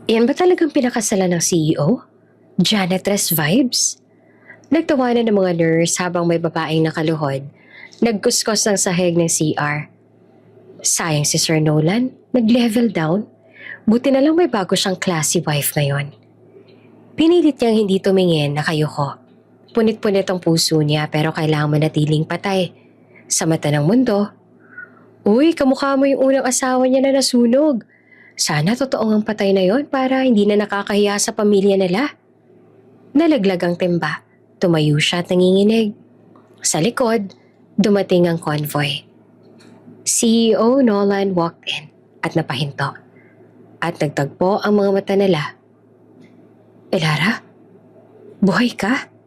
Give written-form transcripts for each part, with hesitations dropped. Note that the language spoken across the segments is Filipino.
Yan ba talagang pinakasalan ng CEO? Janitress vibes? Nagtawanan ng mga nurse habang may babaeng nakaluhod. Nagkuskos ng sahig ng CR. Sayang si Sir Nolan, nag-level down. Buti na lang may bago siyang classy wife ngayon. Pinilit niyang hindi tumingin na kayuko. Punit-punit ang puso niya pero kailangan manatiling patay. Sa mata ng mundo, uy, kamukha mo yung unang asawa niya na nasunog. Sana totoo ang patay na yon para hindi na nakakahiya sa pamilya nila. Nalaglag ang timba. Tumayo siya at nanginginig. Sa likod, dumating ang convoy. CEO Nolan walked in at napahinto. At nagtagpo ang mga mata nila. Elara? Buhay ka?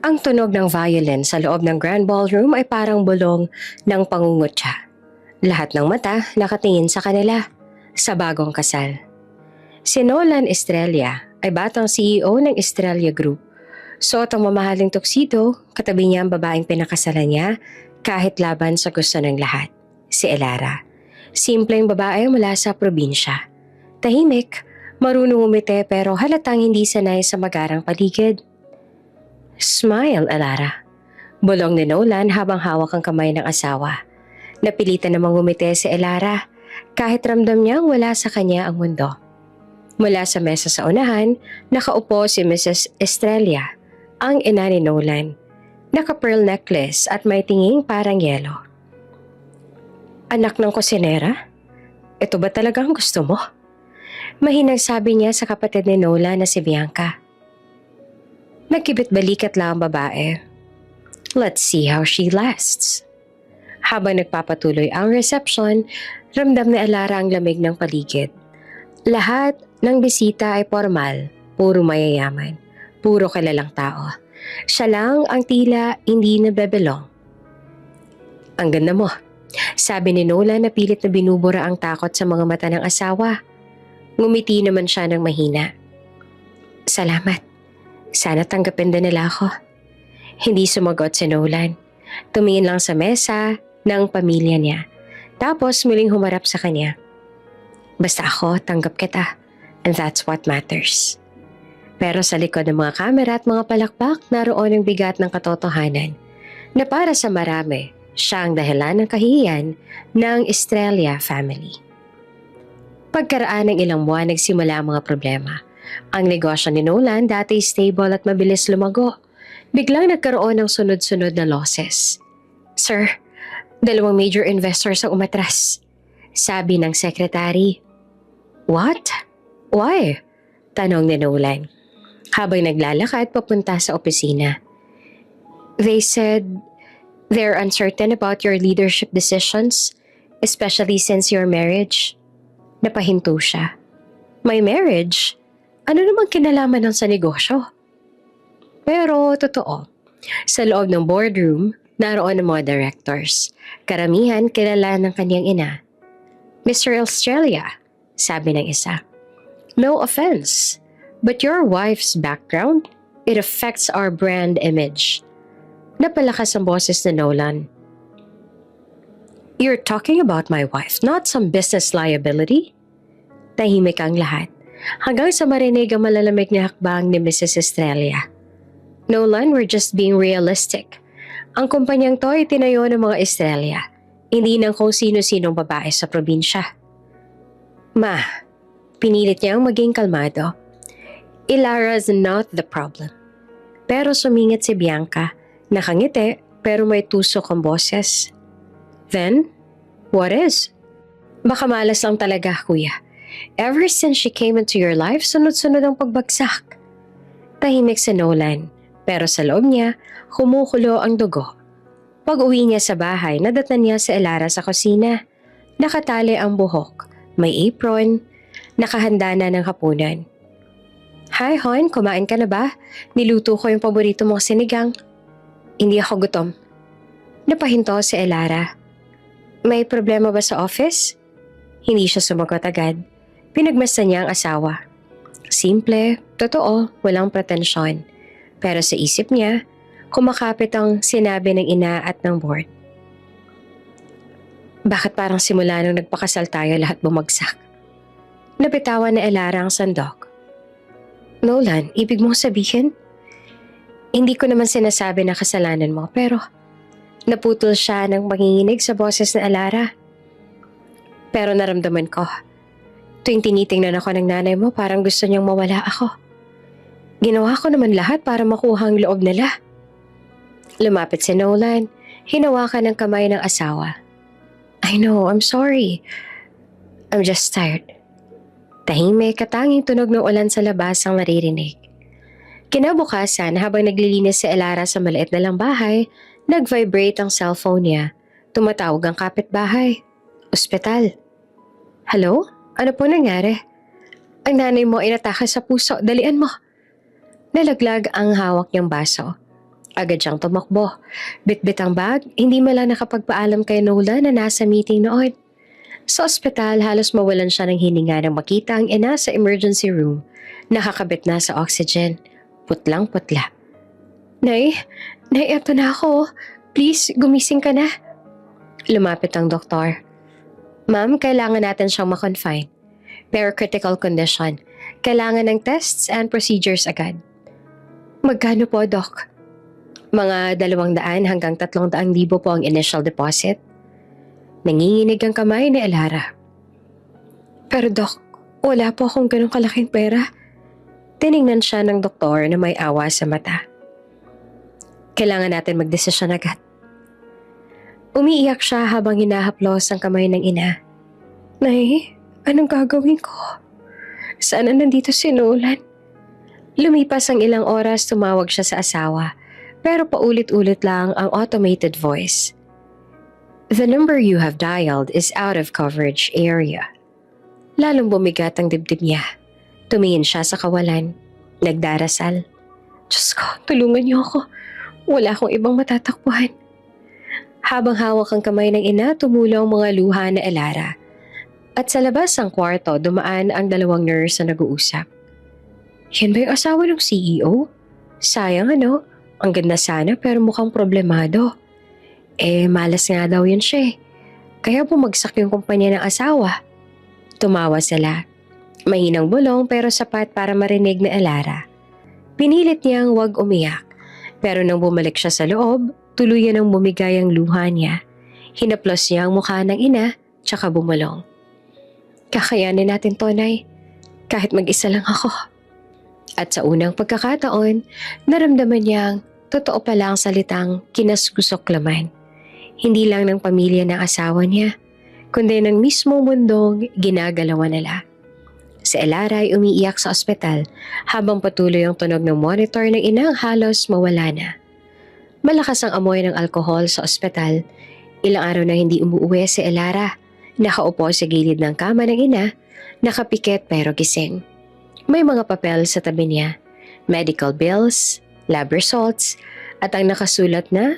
Ang tunog ng violin sa loob ng Grand Ballroom ay parang bulong ng pangungutya. Lahat ng mata nakatingin sa kanila, sa bagong kasal. Si Nolan Estrella ay batang CEO ng Estrella Group. Suot ang mamahaling tuxedo, katabi niya ang babaeng pinakasalan niya kahit laban sa gusto ng lahat, si Elara. Simpleng babae mula sa probinsya. Tahimik, marunong umiti pero halatang hindi sanay sa magarang paligid. Smile, Elara. Bulong ni Nolan habang hawak ang kamay ng asawa. Napilitan namang umiti si Elara kahit ramdam niyang wala sa kanya ang mundo. Mula sa mesa sa unahan, nakaupo si Mrs. Estrella, ang ina ni Nolan. Naka-pearl necklace at may tinging parang yelo. Anak ng kusinera? Ito ba talagang gusto mo? Mahinang sabi niya sa kapatid ni Nolan na si Bianca. Nagkibit balikat lang ang babae. Let's see how she lasts. Habang nagpapatuloy ang reception, ramdam ni Elara ang lamig ng paligid. Lahat ng bisita ay formal, puro mayayaman, puro kilalang tao. Siya lang ang tila hindi nabebelong. Ang ganda mo, sabi ni Nolan na pilit na binubura ang takot sa mga mata ng asawa. Ngumiti naman siya ng mahina. Salamat. Sana tanggapin din nila ako. Hindi sumagot si Nolan. Tumingin lang sa mesa ng pamilya niya. Tapos muling humarap sa kanya. Basta ako, tanggap kita. And that's what matters. Pero sa likod ng mga kamera at mga palakpak, naroon ang bigat ng katotohanan na para sa marami, siya ang dahilan ng kahihiyan ng Estrella family. Pagkaraan ng ilang buwan, nagsimula ang mga problema. Ang negosyo ni Nolan dati stable at mabilis lumago. Biglang nagkaroon ng sunod-sunod na losses. Sir, 2 major investors ang umatras. Sabi ng secretary. What? Why? Tanong ni Nolan. Habang naglalakad papunta sa opisina. They said they're uncertain about your leadership decisions, especially since your marriage. Napahinto siya. My marriage? Ano namang kinalaman ng sa negosyo? Pero totoo, sa loob ng boardroom, naroon ang mga directors. Karamihan kilala ng kanyang ina. Mr. Australia, sabi ng isa. No offense, but your wife's background, it affects our brand image. Napalakas ang boses na Nolan. You're talking about my wife, not some business liability? Tahimik ang lahat. Hanggang sa marinig ang malalamig na hakbang ni Mrs. Estrella. Nolan, we're just being realistic. Ang kumpanyang to ay tinayo ng mga Estrella, hindi ng kung sino-sinong babae sa probinsya. Ma, pinilit niyang maging kalmado. Elara's not the problem. Pero sumingit si Bianca, nakangiti pero may tusok ang boses. Then, what is? Baka malas lang talaga, kuya. Ever since she came into your life, sunod-sunod ang pagbagsak. Tahimik si Nolan, pero sa loob niya, kumukulo ang dugo. Pag-uwi niya sa bahay, nadatan niya si Elara sa kusina. Nakatali ang buhok, may apron, nakahanda na ng hapunan. Hi hon, kumain ka na ba? Niluto ko yung paborito mong sinigang. Hindi ako gutom. Napahinto si Elara. May problema ba sa office? Hindi siya sumagot agad. Pinagmasdan niya ang asawa. Simple, totoo, walang pretensyon. Pero sa isip niya, kumakapit ang sinabi ng ina at ng board. Bakit parang simula nung nagpakasal tayo lahat bumagsak? Nabitawan na Elara ang sandok. Nolan, ibig mong sabihin? Hindi ko naman sinasabi na kasalanan mo pero naputol siya ng manginginig sa boses na Elara. Pero naramdaman ko, tuwing tinitingnan ako ng nanay mo parang gusto niyang mawala ako. Ginawa ko naman lahat para makuha ang loob nila. Lumapit si Nolan, hinawakan ng kamay ng asawa. I know, I'm sorry. I'm just tired. Tahimik, katanging tunog ng ulan sa labas ang naririnig. Kinabukasan, habang naglilinis si Elara sa maliit na lang bahay, nag-vibrate ang cellphone niya. Tumatawag ang kapitbahay. Ospital. Hello? Ano po nangyari? Ang nanay mo inatake sa puso. Dalian mo. Nalaglag ang hawak niyang baso. Agad siyang tumakbo. Bitbit ang bag, hindi man lang nakapagpaalam kay Nolan na nasa meeting noon. Sa ospital, halos mawalan siya ng hininga nang makita ang ina sa emergency room. Nakakabit na sa oxygen. Putlang-putla. Nay, eto na ako. Please, gumising ka na. Lumapit ang doktor. Ma'am, kailangan natin siyang ma-confine. Pero critical condition. Kailangan ng tests and procedures agad. Magkano po, Doc? Mga 200 hanggang 300,000 po ang initial deposit. Nanginginig ang kamay ni Elara. Pero Doc, wala po akong ganong kalaking pera. Tiningnan siya ng doktor na may awa sa mata. Kailangan natin magdesisyon agad. Umiiyak siya habang hinahaplos ang kamay ng ina. Nay, anong gagawin ko? Sana nandito si Nolan? Lumipas ang ilang oras, tumawag siya sa asawa. Pero paulit-ulit lang ang automated voice. The number you have dialed is out of coverage area. Lalong bumigat ang dibdib niya. Tumingin siya sa kawalan. Nagdarasal. Diyos ko, tulungan niyo ako. Wala akong ibang matatakbuhan. Habang hawak ang kamay ng ina, tumulaw ang mga luha na Elara. At sa labas ng kwarto, dumaan ang 2 nurse na nag-uusap. Yan ba yung asawa ng CEO? Sayang ano? Ang ganda sana pero mukhang problemado. Malas nga daw yun siya eh. Kaya bumagsak yung kumpanya ng asawa. Tumawa sila. Mahinang bulong pero sapat para marinig na Elara. Pinilit niyang huwag umiyak. Pero nang bumalik siya sa loob, tuluyan ang bumigay ang luha niya. Hinaplos niya ang mukha ng ina, tsaka bumulong. Kakayanin natin to, Nay. Kahit mag-isa lang ako. At sa unang pagkakataon, naramdaman niyang totoo pala ang salitang kinasgusok laman. Hindi lang ng pamilya ng asawa niya, kundi ng mismong mundong ginagalawan nila. Si Elara ay umiiyak sa ospital habang patuloy ang tunog ng monitor ng inang halos mawala na. Malakas ang amoy ng alkohol sa ospital. Ilang araw na hindi umuwi si Elara. Nakaupo sa gilid ng kama ng ina, nakapikit pero gising. May mga papel sa tabi niya, medical bills, lab results, at ang nakasulat na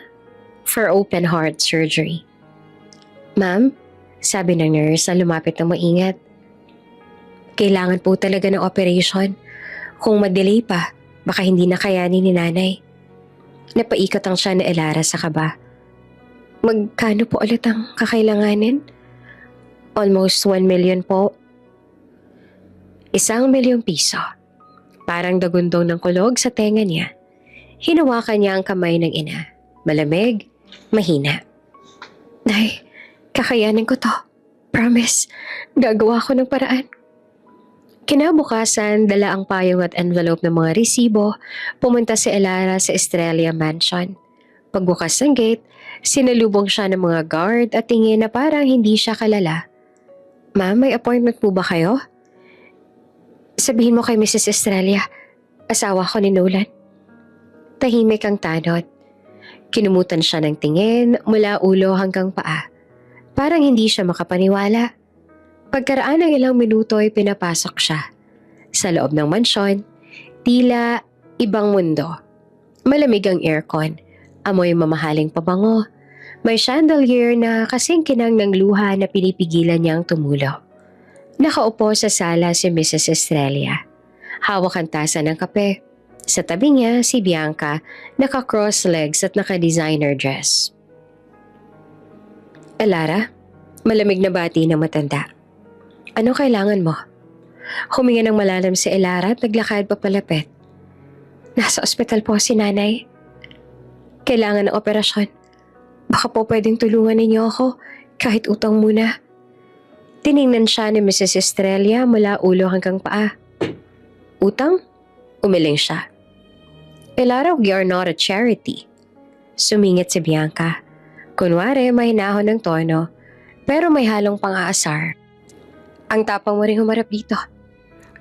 for open heart surgery. Ma'am, sabi ng nurse na lumapit ng maingat. Kailangan po talaga ng operation. Kung mag-delay pa, baka hindi na kayanin ni nanay. Napaikot ang siya na Elara sa kaba. Magkano po ulit ang kakailanganin? Almost 1 million po. 1 milyong piso. Parang dagundong ng kulog sa tenga niya. Hinawakan niya ang kamay ng ina. Malamig, mahina. Nay, kakayanin ko to. Promise, gagawa ko ng paraan. Kinabukasan, dala ang payong at envelope ng mga resibo, pumunta si Elara sa Estrella Mansion. Pagbukas ng gate, sinalubong siya ng mga guard at tingin na parang hindi siya kalala. Ma'am, may appointment po ba kayo? Sabihin mo kay Mrs. Estrella, asawa ko ni Nolan. Tahimik ang tanod. Kinumutan siya ng tingin mula ulo hanggang paa. Parang hindi siya makapaniwala. Pagkaraan ng ilang minuto ay pinapasok siya. Sa loob ng mansyon, tila ibang mundo. Malamig ang aircon, amoy mamahaling pabango. May chandelier na kasing kinang ng luha na pinipigilan niyang tumulo. Nakaupo sa sala si Mrs. Estrella. Hawak ang tasa ng kape. Sa tabi niya si Bianca, naka-cross legs at naka-designer dress. Elara, Malamig na bati na matanda. Ano kailangan mo? Huminga ng malalim si Elara at naglakad papalapit. Nasa ospital po si nanay. Kailangan ng operasyon. Baka po pwedeng tulungan ninyo ako kahit utang muna. Tiningnan siya ni Mrs. Estrella mula ulo hanggang paa. Utang? Umiling siya. Elara, we are not a charity. Sumingit si Bianca. Kunwari mahinahon ng tono, pero may halong pang-aasar. Ang tapang mo rin humarap dito.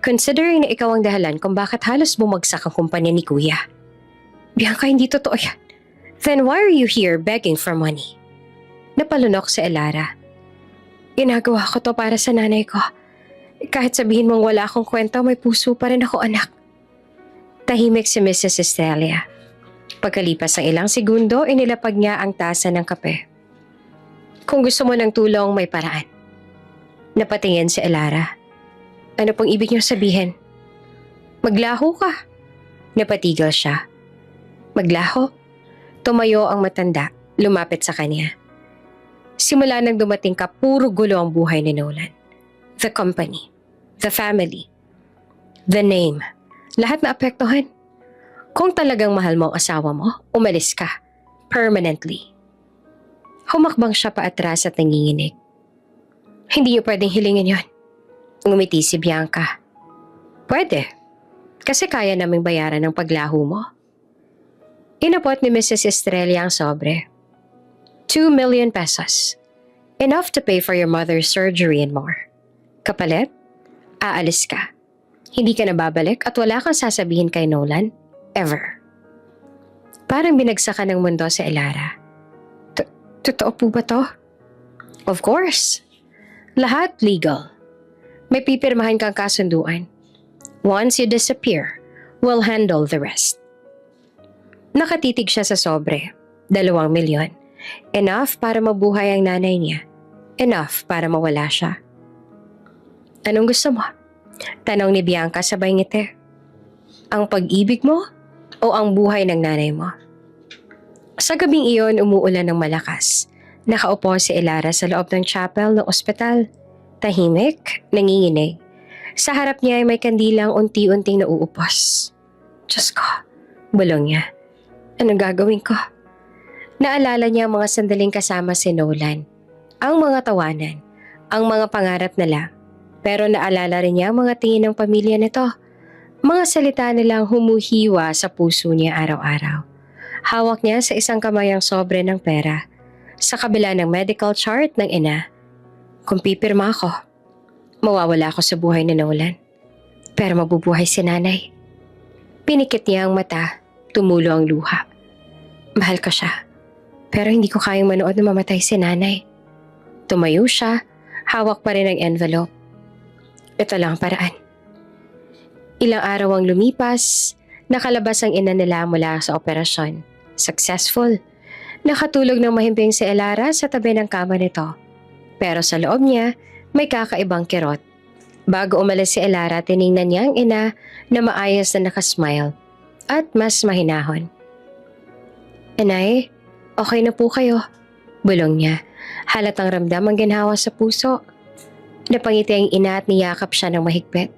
Considering na ikaw ang dahilan kung bakit halos bumagsak ang kumpanya ni Kuya. Bianca, hindi totoo yan. Then why are you here begging for money? Napalunok si Elara. Ginagawa ko to para sa nanay ko. Kahit sabihin mong wala akong kwenta, may puso pa rin ako, anak. Tahimik si Mrs. Estrella. Pagkalipas ng ilang segundo, inilapag niya ang tasa ng kape. Kung gusto mo ng tulong, may paraan. Napatingin si Elara. Ano pong ibig niyo sabihin? Maglaho ka. Napatigil siya. Maglaho? Tumayo ang matanda, lumapit sa kanya. Simula nang dumating ka, puro gulo ang buhay ni Nolan. The company, the family, the name, lahat na apektuhan. Kung talagang mahal mo ang asawa mo, umalis ka. Permanently. Humakbang siya paatras at nanginginig. Hindi niyo pwedeng hilingin yon. Ngumiti si Bianca. Pwede. Kasi kaya naming bayaran ng paglaho mo. Inapot ni Mrs. Estrella ang sobre. 2 million pesos. Enough to pay for your mother's surgery and more. Kapalit? Aalis ka. Hindi ka na babalik at wala kang sasabihin kay Nolan. Ever. Parang binagsakan ng mundo sa Elara. Totoo po ba to? Of course. Lahat legal. May pipirmahan kang kasunduan. Once you disappear, we'll handle the rest. Nakatitig siya sa sobre. 2 milyon. Enough para mabuhay ang nanay niya. Enough para mawala siya. Anong gusto mo? Tanong ni Bianca sabay ngiti. Ang pag-ibig mo o ang buhay ng nanay mo? Sa gabing iyon, umuulan ng malakas. Nakaupo si Elara sa loob ng chapel ng ospital. Tahimik, nanginginig. Sa harap niya ay may kandilang unti-unting nauupos. Diyos ko, bulong niya. Anong gagawin ko? Naalala niya ang mga sandaling kasama si Nolan. Ang mga tawanan, ang mga pangarap nila. Pero naalala rin niya ang mga tingin ng pamilya nito. Mga salita nilang humuhiwa sa puso niya araw-araw. Hawak niya sa isang kamay ang sobre ng pera. Sa kabila ng medical chart ng ina. Kung pipirma ako, mawawala ako sa buhay ni Nolan. Pero mabubuhay si nanay. Pinikit niya ang mata, tumulo ang luha. Mahal ko siya. Pero hindi ko kayang manood na mamatay si nanay. Tumayo siya, hawak pa rin ang envelope. Ito lang ang paraan. Ilang araw ang lumipas, nakalabas ang ina nila mula sa operasyon. Successful. Nakatulog ng mahimbing si Elara sa tabi ng kama nito. Pero sa loob niya, may kakaibang kirot. Bago umalis si Elara, tiningnan niya ang ina na maayos na nakasmile at mas mahinahon. Inay, okay na po kayo. Bulong niya. Halatang ramdam ang ginhawa sa puso. Napangiti ang ina at niyakap siya ng mahigpit.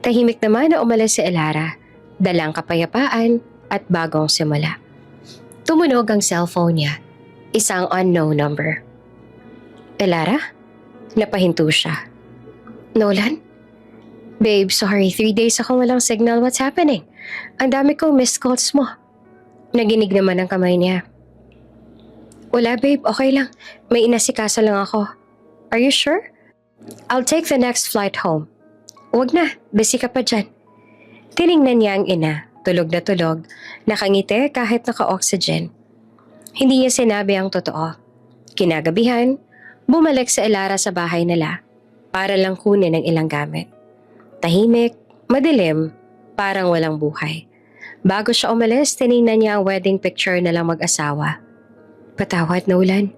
Tahimik naman na umalis si Elara. Dalang kapayapaan at bagong simula. Tumunog ang cellphone niya. Isang unknown number. Elara? Napahinto siya. Nolan? Babe, sorry. 3 days akong walang signal. What's happening? Ang dami kong missed calls mo. Naginig naman ang kamay niya. Wala babe, okay lang. May inasikaso lang ako. Are you sure? I'll take the next flight home. Huwag na, busy ka pa dyan. Tiningnan niya ang ina, tulog na tulog, nakangiti kahit naka-oxygen. Hindi niya sinabi ang totoo. Kinagabihan, bumalik sa Elara sa bahay nila para lang kunin ang ilang gamit. Tahimik, madilim, parang walang buhay. Bago siya umalis, tiningnan niya ang wedding picture nilang mag-asawa. Patawad, Nolan.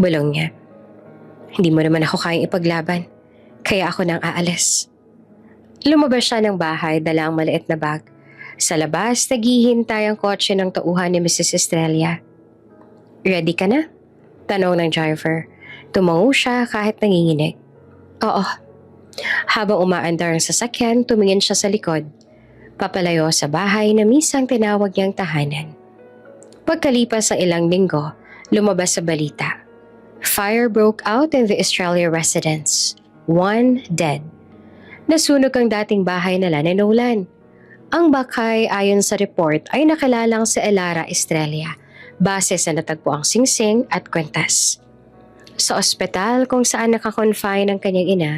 Bulong niya. Hindi mo naman ako kayang ipaglaban, kaya ako nang aalis. Lumabas siya ng bahay, dala ang maliit na bag. Sa labas, naghihintay ang kotse ng tauhan ni Mrs. Estrella. Ready ka na? Tanong ng driver. Tumango siya kahit nanginginig. Oo. Habang umaandar ang sasakyan, tumingin siya sa likod. Papalayo sa bahay na misang tinawag niyang tahanan. Pagkalipas ng ilang linggo, lumabas sa balita. Fire broke out in the Australia residence. 1 dead. Nasunog ang dating bahay nila ni Nolan. Ang bakay ayon sa report ay nakilalang sa Elara, Australia, base sa natagpuang singsing at kwentas. Sa ospital kung saan nakakonfine ang kanyang ina,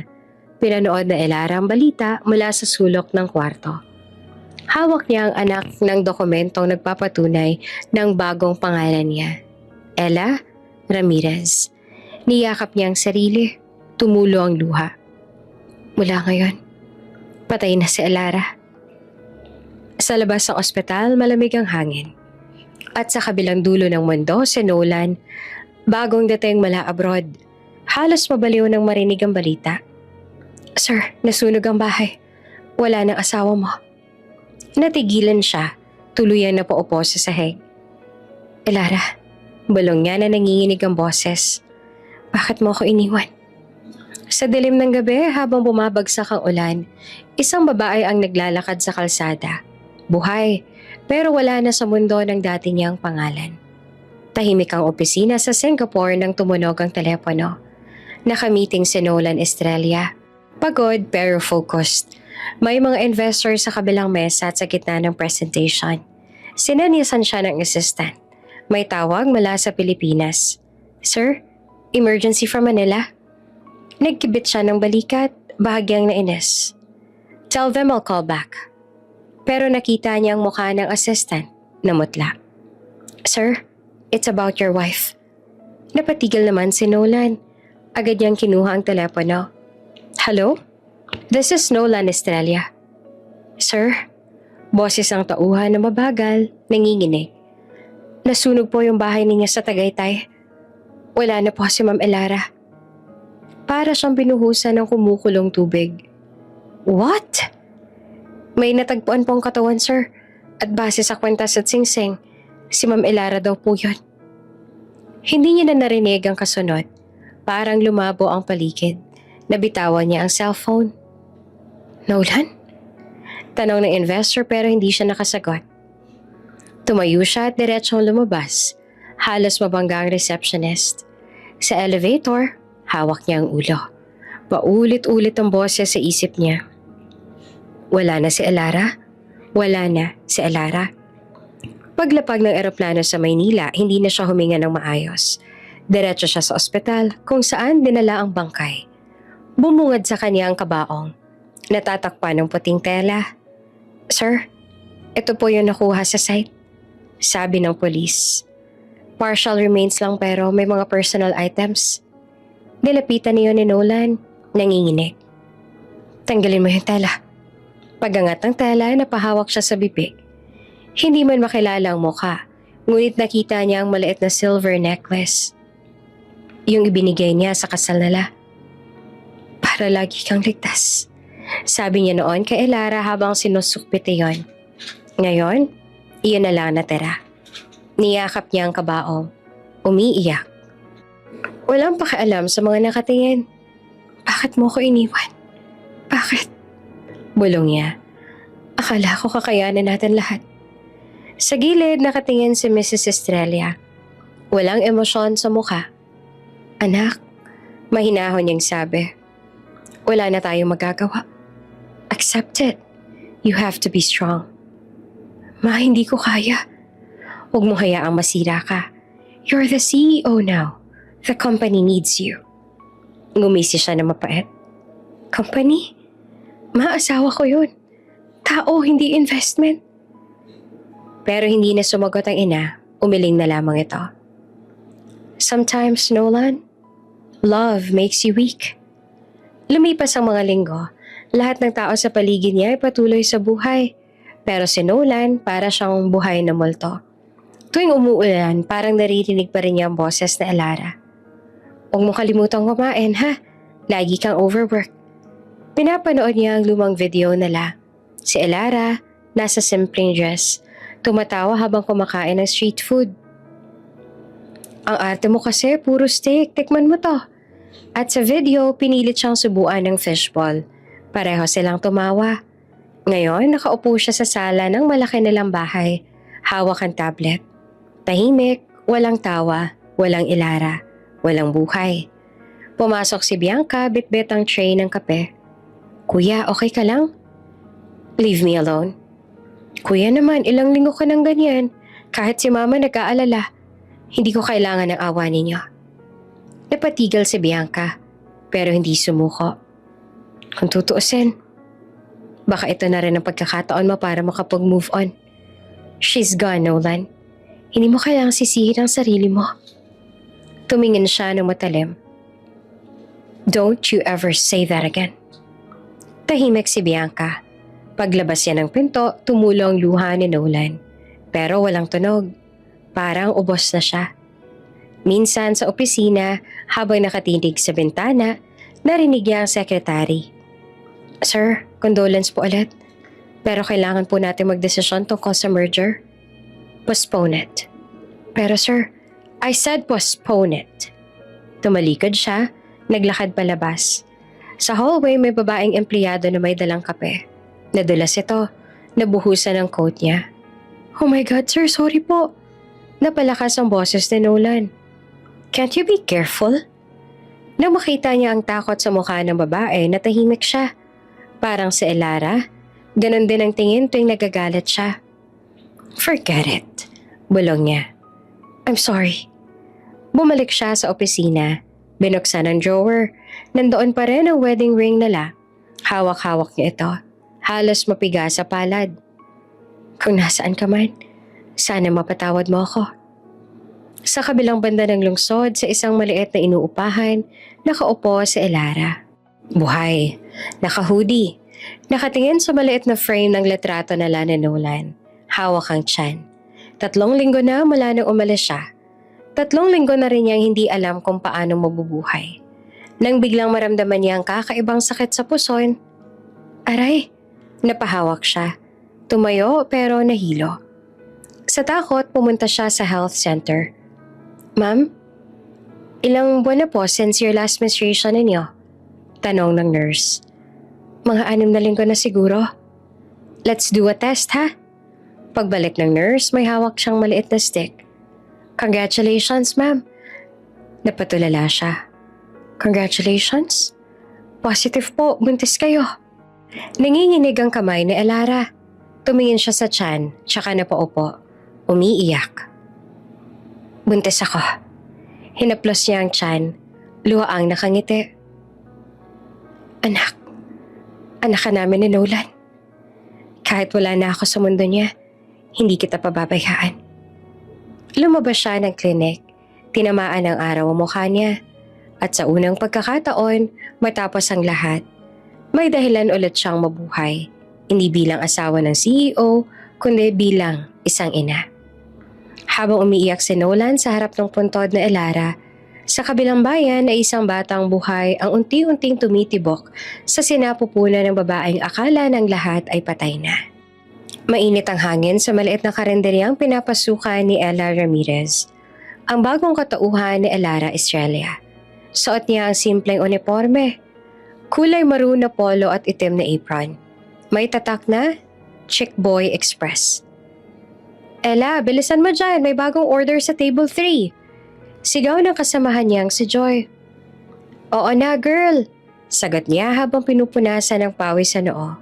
pinanood na Elara ang balita mula sa sulok ng kwarto. Hawak niya ang anak ng dokumentong nagpapatunay ng bagong pangalan niya, Ella Ramirez. Niyakap niya ang sarili, tumulo ang luha. Mula ngayon, patay na si Elara. Sa labas ng ospital, malamig ang hangin. At sa kabilang dulo ng mundo, si Nolan, bagong dating mula abroad, halos mabaliw nang marinig ang balita. Sir, nasunog ang bahay. Wala ng asawa mo. Natigilan siya, tuluyang napaupo sa sahig. Elara, bulong niya na nanginginig ang boses. Bakit mo ako iniwan? Sa dilim ng gabi habang bumabagsak ang ulan, isang babae ang naglalakad sa kalsada. Buhay, pero wala na sa mundo ng dati niyang pangalan. Tahimik ang opisina sa Singapore nang tumunog ang telepono. Nakamiting si Nolan Estrella. Pagod pero focused. May mga investor sa kabilang mesa at sa gitna ng presentation. Sinanisan siya ng assistant. May tawag mula sa Pilipinas. Sir, emergency from Manila. Nagkibit siya ng balikat, bahagyang nainis. Tell them I'll call back. Pero nakita niya ang mukha ng assistant, namutla. Sir, it's about your wife. Napatigil naman si Nolan. Agad niyang kinuha ang telepono. Hello? This is Nolan Estrella. Sir, boses ang tauhan na mabagal, nanginginig. Nasunog po yung bahay niya sa Tagaytay. Wala na po si Ma'am Elara. Para siyang binuhusan ng kumukulong tubig. What? May natagpuan pong katawan, sir. At base sa kwentas at singsing, si Ma'am Elara daw po yun. Hindi niya na narinig ang kasunod. Parang lumabo ang paligid. Nabitawan niya ang cellphone. Nolan? Tanong ng investor pero hindi siya nakasagot. Tumayo siya at diretsong lumabas. Halos mabangga ang receptionist. Sa elevator, hawak niya ang ulo. Paulit-ulit ang boses sa isip niya. Wala na si Elara? Wala na si Elara. Paglapag ng eroplano sa Maynila, hindi na siya huminga ng maayos. Diretso siya sa ospital kung saan dinala ang bangkay. Bumungad sa kanya ang kabaong. Natatakpan ng puting tela. Sir, ito po yung nakuha sa site. Sabi ng polis. Partial remains lang pero may mga personal items. Nilapitan niyo ni Nolan, nanginginig. Tanggalin mo yung tela. Pagangat ng tela, napahawak siya sa bibig. Hindi man makilala ang mukha, ngunit nakita niya ang maliit na silver necklace. Yung ibinigay niya sa kasal nila. Para lagi kang ligtas. Sabi niya noon kay Elara habang sinusukpit iyon. Ngayon, iyon na lang natira. Niyakap niya ang kabaong. Umiiyak. Walang pakialam sa mga nakatingin. Bakit mo ko iniwan? Bakit? Bulong niya. Akala ko kakayanan natin lahat. Sa gilid nakatingin si Mrs. Estrella. Walang emosyon sa mukha. Anak, mahinahon niyang sabi. Wala na tayong magagawa. Accept it. You have to be strong. Ma, hindi ko kaya. Huwag mo hayaang masira ka. You're the CEO now. The company needs you. Ngumisi siya na mapait. Company? Ma, asawa ko yun. Tao, hindi investment. Pero hindi na sumagot ang ina. Umiling na lamang ito. Sometimes, Nolan, love makes you weak. Lumipas ang mga linggo. Lahat ng tao sa paligid niya ay patuloy sa buhay. Pero si Nolan para siyang buhay na multo. Tuwing umuulan, parang naririnig pa rin niya ang boses na Elara. Huwag mo kalimutang kumain, ha? Lagi kang overwork. Pinapanood niya ang lumang video nila. Si Elara, nasa simpleng dress, tumatawa habang kumakain ng street food. Ang arte mo kasi, puro steak. Tikman mo to. At sa video, pinilit siyang subuan ng fishball. Pareho silang tumawa. Ngayon, nakaupo siya sa sala ng malaki nilang bahay. Hawak ang tablet. Tahimik, walang tawa, walang ilara, walang buhay. Pumasok si Bianca, bitbit ang tray ng kape. Kuya, okay ka lang? Leave me alone. Kuya naman, ilang linggo ka ng ganyan. Kahit si mama nag-aalala. Hindi ko kailangan ng awa ninyo. Napatigil si Bianca, pero hindi sumuko. Kung tutuusin, baka ito na rin ang pagkakataon mo para makapag-move on. She's gone, Nolan. Hindi mo kailangang sisihin ang sarili mo. Tumingin siya ng matalim. Don't you ever say that again. Tahimik si Bianca. Paglabas niya ng pinto, tumulo ang luha ni Nolan. Pero walang tunog. Parang ubos na siya. Minsan sa opisina, habang nakatitig sa bintana, narinig niya ang sekretary. Sir, condolence po ulit. Pero kailangan po natin magdesisyon tungkol sa merger. Postpone it. Pero sir, I said postpone it. Tumalikod siya, naglakad palabas. Sa hallway may babaeng empleyado na may dalang kape. Nadulas ito, nabuhusan ang coat niya. Oh my God, sir, sorry po. Napalakas ang boses ni Nolan. Can't you be careful? Nang makita niya ang takot sa mukha ng babae, natahimik siya. Parang si Elara, ganon din ang tingin tuwing nagagalit siya. Forget it, bulong niya. I'm sorry. Bumalik siya sa opisina. Binuksan ang drawer. Nandoon pa rin ang wedding ring nila. Hawak-hawak niya ito. Halos mapiga sa palad. Kung nasaan ka man, sana mapatawad mo ako. Sa kabilang banda ng lungsod, sa isang maliit na inuupahan, nakaupo si Elara. Buhay, naka-hoodie, nakatingin sa maliit na frame ng litrato na ni Nolan. Hawak ang tiyan. 3 linggo na mula nang umalis siya. 3 linggo na rin niyang hindi alam kung paano mabubuhay. Nang biglang maramdaman niya ang kakaibang sakit sa puson, aray, napahawak siya. Tumayo pero nahilo. Sa takot, pumunta siya sa health center. Ma'am, ilang buwan na po since your last menstruation ninyo? Tanong ng nurse. Mga 6 na linggo na siguro. Let's do a test, ha? Pagbalik ng nurse, may hawak siyang maliit na stick. Congratulations, ma'am. Napatulala siya. Congratulations? Positive po, buntis kayo. Nanginginig ang kamay ni Elara. Tumingin siya sa tiyan, tsaka napaupo. Umiiyak. Buntis ako. Hinaplos niya ang tiyan. Luhaang nakangiti. Anak. Anak ka namin ni Nolan. Kahit wala na ako sa mundo niya, hindi kita pababayaan. Lumabas siya ng klinik. Tinamaan ng araw ang mukha niya. At sa unang pagkakataon, matapos ang lahat, may dahilan ulit siyang mabuhay. Hindi bilang asawa ng CEO, kundi bilang isang ina. Habang umiiyak si Nolan sa harap ng puntod na Elara, sa kabilang bayan ay isang batang buhay ang unti-unting tumitibok sa sinapupunan ng babaeng akala ng lahat ay patay na. Mainit ang hangin sa maliit na karinderyang pinapasukan ni Ella Ramirez. Ang bagong katauhan ni Elara Estrella. Suot niya ang simpleng uniforme. Kulay maroon na polo at itim na apron. May tatak na Chick Boy Express. Ella, bilisan mo dyan. May bagong order sa table 3. Sigaw ng kasamahan niyang si Joy. Oo na, girl. Sagot niya habang pinupunasan ng pawis sa noo.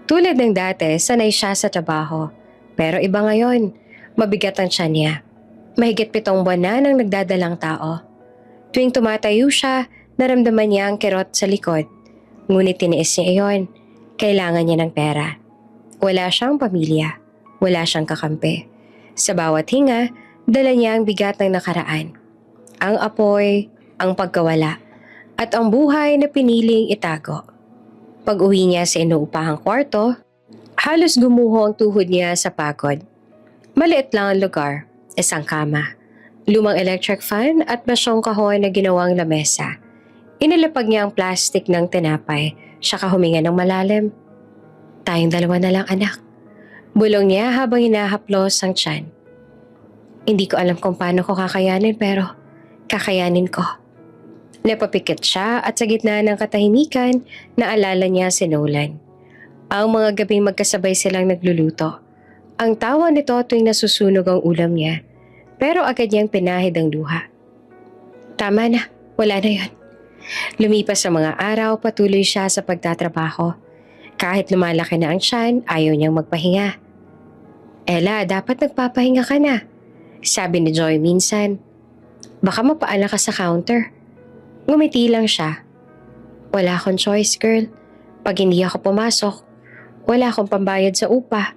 Tulad ng dati, sanay siya sa trabaho. Pero iba ngayon, mabigat ang tiyan niya. Mahigit 7 buwan na nang nagdadalang tao. Tuwing tumatayo siya, naramdaman niya ang kirot sa likod. Ngunit tiniis niya iyon. Kailangan niya ng pera. Wala siyang pamilya. Wala siyang kakampi. Sa bawat hinga, dala niya ang bigat ng nakaraan. Ang apoy, ang pagkawala, at ang buhay na piniling itago. Pag-uwi niya sa inuupahang kwarto, halos gumuho ang tuhod niya sa pagod. Maliit lang ang lugar, isang kama, lumang electric fan at basyong kahoy na ginawang lamesa. Inilapag niya ang plastik ng tinapay, saka huminga ng malalim. Tayong 2 na lang, anak. Bulong niya habang hinahaplos ang tiyan. Hindi ko alam kung paano ko kakayanin pero kakayanin ko. Napapikit siya at sa gitna ng katahimikan, naalala niya si Nolan. Ang mga gabing magkasabay silang nagluluto. Ang tawa nito tuwing nasusunog ang ulam niya, pero agad niyang pinahid ang luha. Tama na, wala na yon. Lumipas sa mga araw, patuloy siya sa pagtatrabaho. Kahit lumalaki na ang tiyan, ayaw niyang magpahinga. Ella, dapat nagpapahinga ka na, sabi ni Joy minsan. Baka mapaala ka sa counter. Ngumiti lang siya. Wala akong choice, girl. Pag hindi ako pumasok, wala akong pambayad sa upa.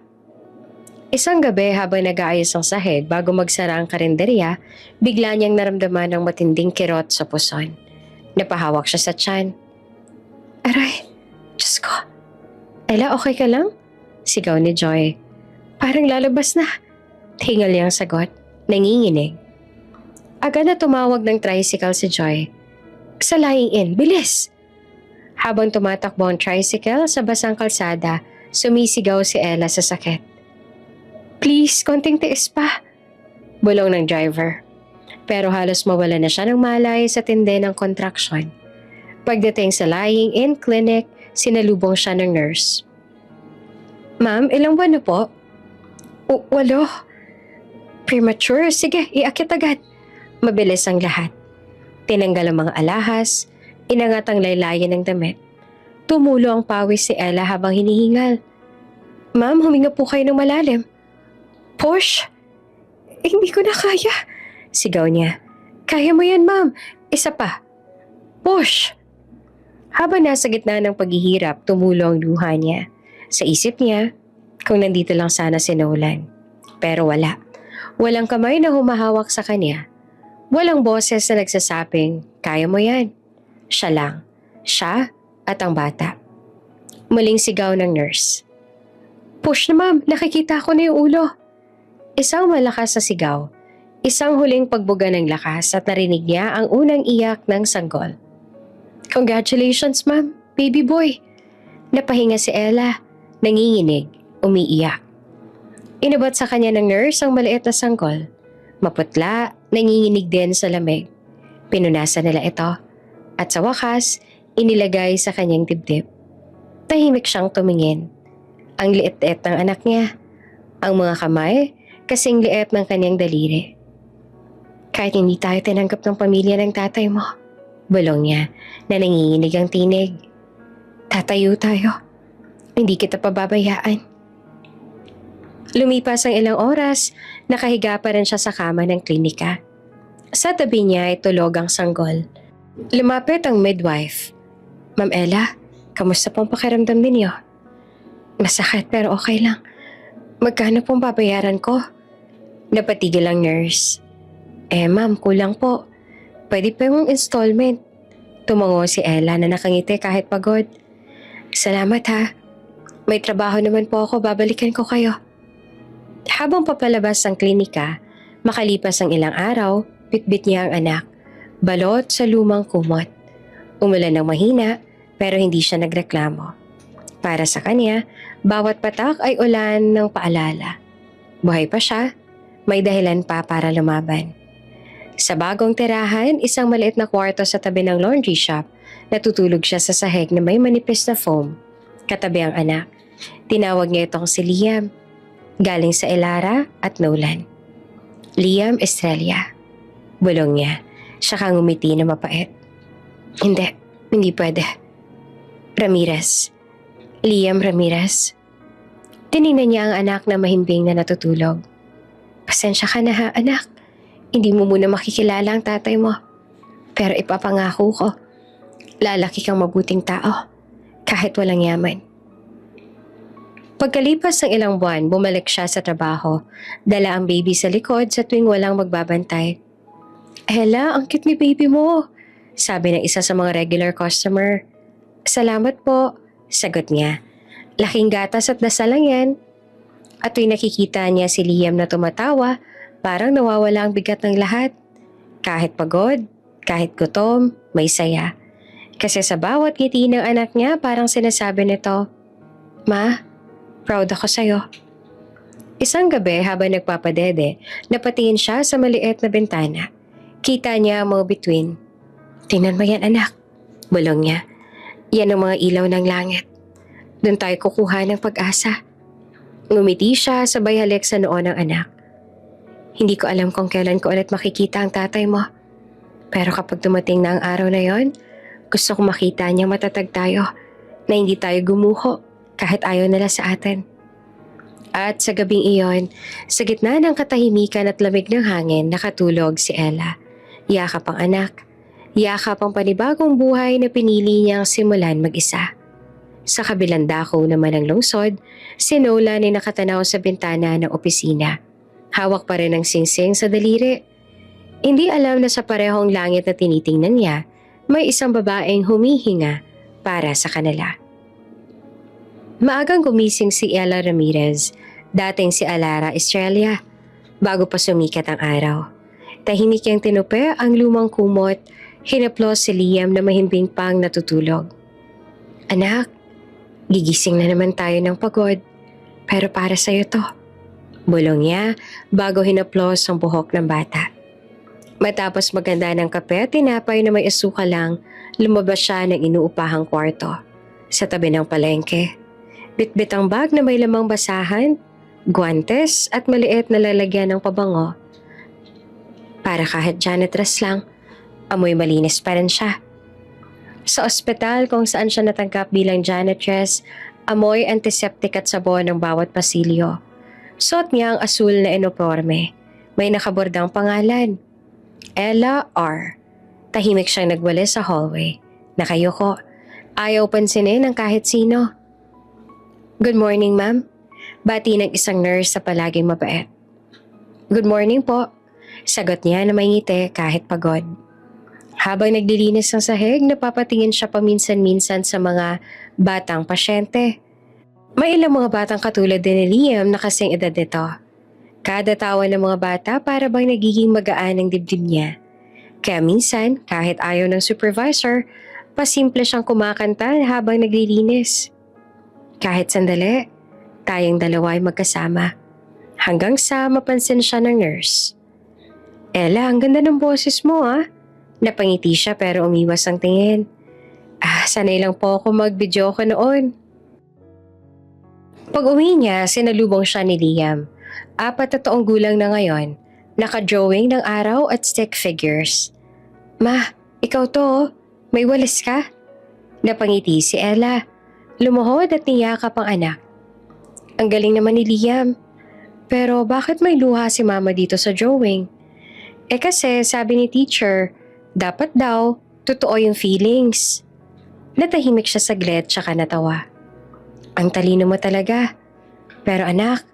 Isang gabi habang nag-aayos ang sahig bago magsara ang karinderya, bigla niyang naramdaman ng matinding kirot sa puson. Napahawak siya sa tiyan. Aray, Diyos ko. Ella, okay ka lang? Sigaw ni Joy. Parang lalabas na. Hingal niyang sagot, nanginginig. Agad na tumawag ng tricycle si Joy. Sa lying in, bilis! Habang tumatakbo ang tricycle sa basang kalsada, sumisigaw si Ella sa sakit. Please, konting tiis pa. Bulong ng driver. Pero halos mawala na siya ng malay sa tindi ng kontraksyon. Pagdating sa lying in clinic, sinalubong siya ng nurse. Ma'am, ilang buwan na po? 8. Premature? Sige, iakit agad. Mabilis ang lahat. Tinanggal ang mga alahas, inangat ang laylayan ng damit. Tumulo ang pawis si Ella habang hinihingal. Ma'am, huminga po kayo ng malalim. Push! Hindi ko na kaya. Sigaw niya. Kaya mo yan, ma'am. Isa pa. Push! Habang nasa gitna ng paghihirap, tumulo ang luha niya. Sa isip niya, kung nandito lang sana si Nolan. Pero wala. Walang kamay na humahawak sa kanya. Walang boses na nagsasabing, kaya mo yan. Siya lang. Siya at ang bata. Muling sigaw ng nurse. Push na ma'am, nakikita ko na yung ulo. Isang malakas na sigaw. Isang huling pagbuga ng lakas at narinig niya ang unang iyak ng sanggol. Congratulations ma'am, baby boy. Napahinga si Ella, nanginginig, umiiyak. Inabot sa kanya ng nurse ang maliit na sanggol. Maputla, nanginginig din sa lamig. Pinunasan nila ito at sa wakas, inilagay sa kanyang dibdib. Tahimik siyang tumingin. Ang liit-liit ng anak niya. Ang mga kamay, kasing liit ng kanyang daliri. Kahit hindi tayo tinanggap ng pamilya ng tatay mo, bulong niya na nanginginig ang tinig. Tatayo tayo. Hindi kita pababayaan. Lumipas ang ilang oras, nakahiga pa rin siya sa kama ng klinika. Sa tabi niya ay tulog ang sanggol. Lumapit ang midwife. Ma'am Ella, kamusta pong pakiramdam ninyo? Masakit pero okay lang. Magkano pong babayaran ko? Napatigil ang nurse. Ma'am, kulang po. Pwede pa yung installment. Tumango si Ella na nakangiti kahit pagod. Salamat ha. May trabaho naman po ako, babalikan ko kayo. Habang papalabas ang klinika, makalipas ang ilang araw, bitbit niya ang anak. Balot sa lumang kumot. Umulan ng mahina pero hindi siya nagreklamo. Para sa kanya, bawat patak ay ulan ng paalala. Buhay pa siya, may dahilan pa para lumaban. Sa bagong tirahan, isang maliit na kwarto sa tabi ng laundry shop, natutulog siya sa sahig na may manipis na foam. Katabi ang anak. Tinawag niya itong si Liam. Galing sa Elara at Nolan. Liam Estrella. Bulong niya. Siya kang umiti na mapait. Hindi pwede. Ramirez. Liam Ramirez. Tinignan niya ang anak na mahimbing na natutulog. Pasensya ka na ha, anak. Hindi mo muna makikilala ang tatay mo. Pero ipapangako ko, lalaki kang mabuting tao. Kahit walang yaman. Pagkalipas ng ilang buwan, bumalik siya sa trabaho. Dala ang baby sa likod sa tuwing walang magbabantay. Ella, ang cute ni baby mo. Sabi ng isa sa mga regular customer. Salamat po, sagot niya. Laking gatas at dasal lang yan. At tuwing nakikita niya si Liam na tumatawa, parang nawawala ang bigat ng lahat. Kahit pagod, kahit gutom, may saya. Kasi sa bawat ngiti ng anak niya, parang sinasabi nito, Ma, proud ako sa'yo. Isang gabi habang nagpapadede, napatingin siya sa maliit na bintana. Kita niya ang mga bituin. "Tingnan mo yan anak," bulong niya. "Yan ang mga ilaw ng langit. Doon tayo kukuha ng pag-asa." Ngumiti siya sabay halik sa noo ng anak. "Hindi ko alam kung kailan ko ulit makikita ang tatay mo. Pero kapag dumating na ang araw na yon, gusto ko makita niya matatag tayo, na hindi tayo gumuho kahit ayaw nila sa atin." At sa gabing iyon, sa gitna ng katahimikan at lamig ng hangin, nakatulog si Ella. Yakap ang anak. Yakap ang panibagong buhay na pinili niyang simulan mag-isa. Sa kabilang dako naman ng lungsod, si Nolan ay nakatanaw sa bintana ng opisina. Hawak pa rin ang singsing sa daliri. Hindi alam na sa parehong langit na tinitingnan niya, may isang babaeng humihinga para sa kanila. Maagang gumising si Ella Ramirez, dating si Alara Estrella, bago pa sumikat ang araw. Tahimik niyang tinupi ang lumang kumot, hinaplos si Liam na mahimbing pang natutulog. "Anak, gigising na naman tayo ng pagod, pero para sa'yo to," bulong niya bago hinaplos ang buhok ng bata. Matapos maganda ng kape at tinapay na may asuka lang, lumabas siya ng inuupahang kwarto. Sa tabi ng palengke, bitbit ang bag na may lamang basahan, guwantes at maliit na lalagyan ng pabango. Para kahit janitress lang, amoy malinis pa rin siya. Sa ospital kung saan siya natanggap bilang janitress, amoy antiseptic at sabon ng bawat pasilyo. Suot niya ang asul na uniforme. May nakabordang pangalan, Ella R. Tahimik siyang nagwalis sa hallway. Nakayuko. Ayaw pansinin ng kahit sino. "Good morning, ma'am." Bati ng isang nurse sa palaging mabait. "Good morning po," sagot niya na may ngiti kahit pagod. Habang naglilinis ng sahig, napapatingin siya paminsan-minsan sa mga batang pasyente. May ilang mga batang katulad din ni Liam na kasing edad nito. Kada tawa ng mga bata para bang nagiging magaan ang dibdib niya. Kaya minsan, kahit ayaw ng supervisor, pasimple siyang kumakanta habang naglilinis. Kahit sandali, tayong dalawa ay magkasama. Hanggang sa mapansin siya ng nurse. "Ella, ang ganda ng boses mo ah." Napangiti siya pero umiwas ang tingin. Sanay lang po ako mag-video ko noon." Pag-uwi niya, sinalubong siya ni Liam. 4 na taong gulang na ngayon, naka-drawing ng araw at stick figures. "Ma, ikaw to oh. May walis ka?" Napangiti si Ella. Lumuhod at niyakap ang anak. "Ang galing naman ni Liam. Pero bakit may luha si mama dito sa drawing?" Kasi sabi ni teacher, dapat daw, totoo yung feelings." Natahimik siya saglit tsaka natawa. "Ang talino mo talaga. Pero anak,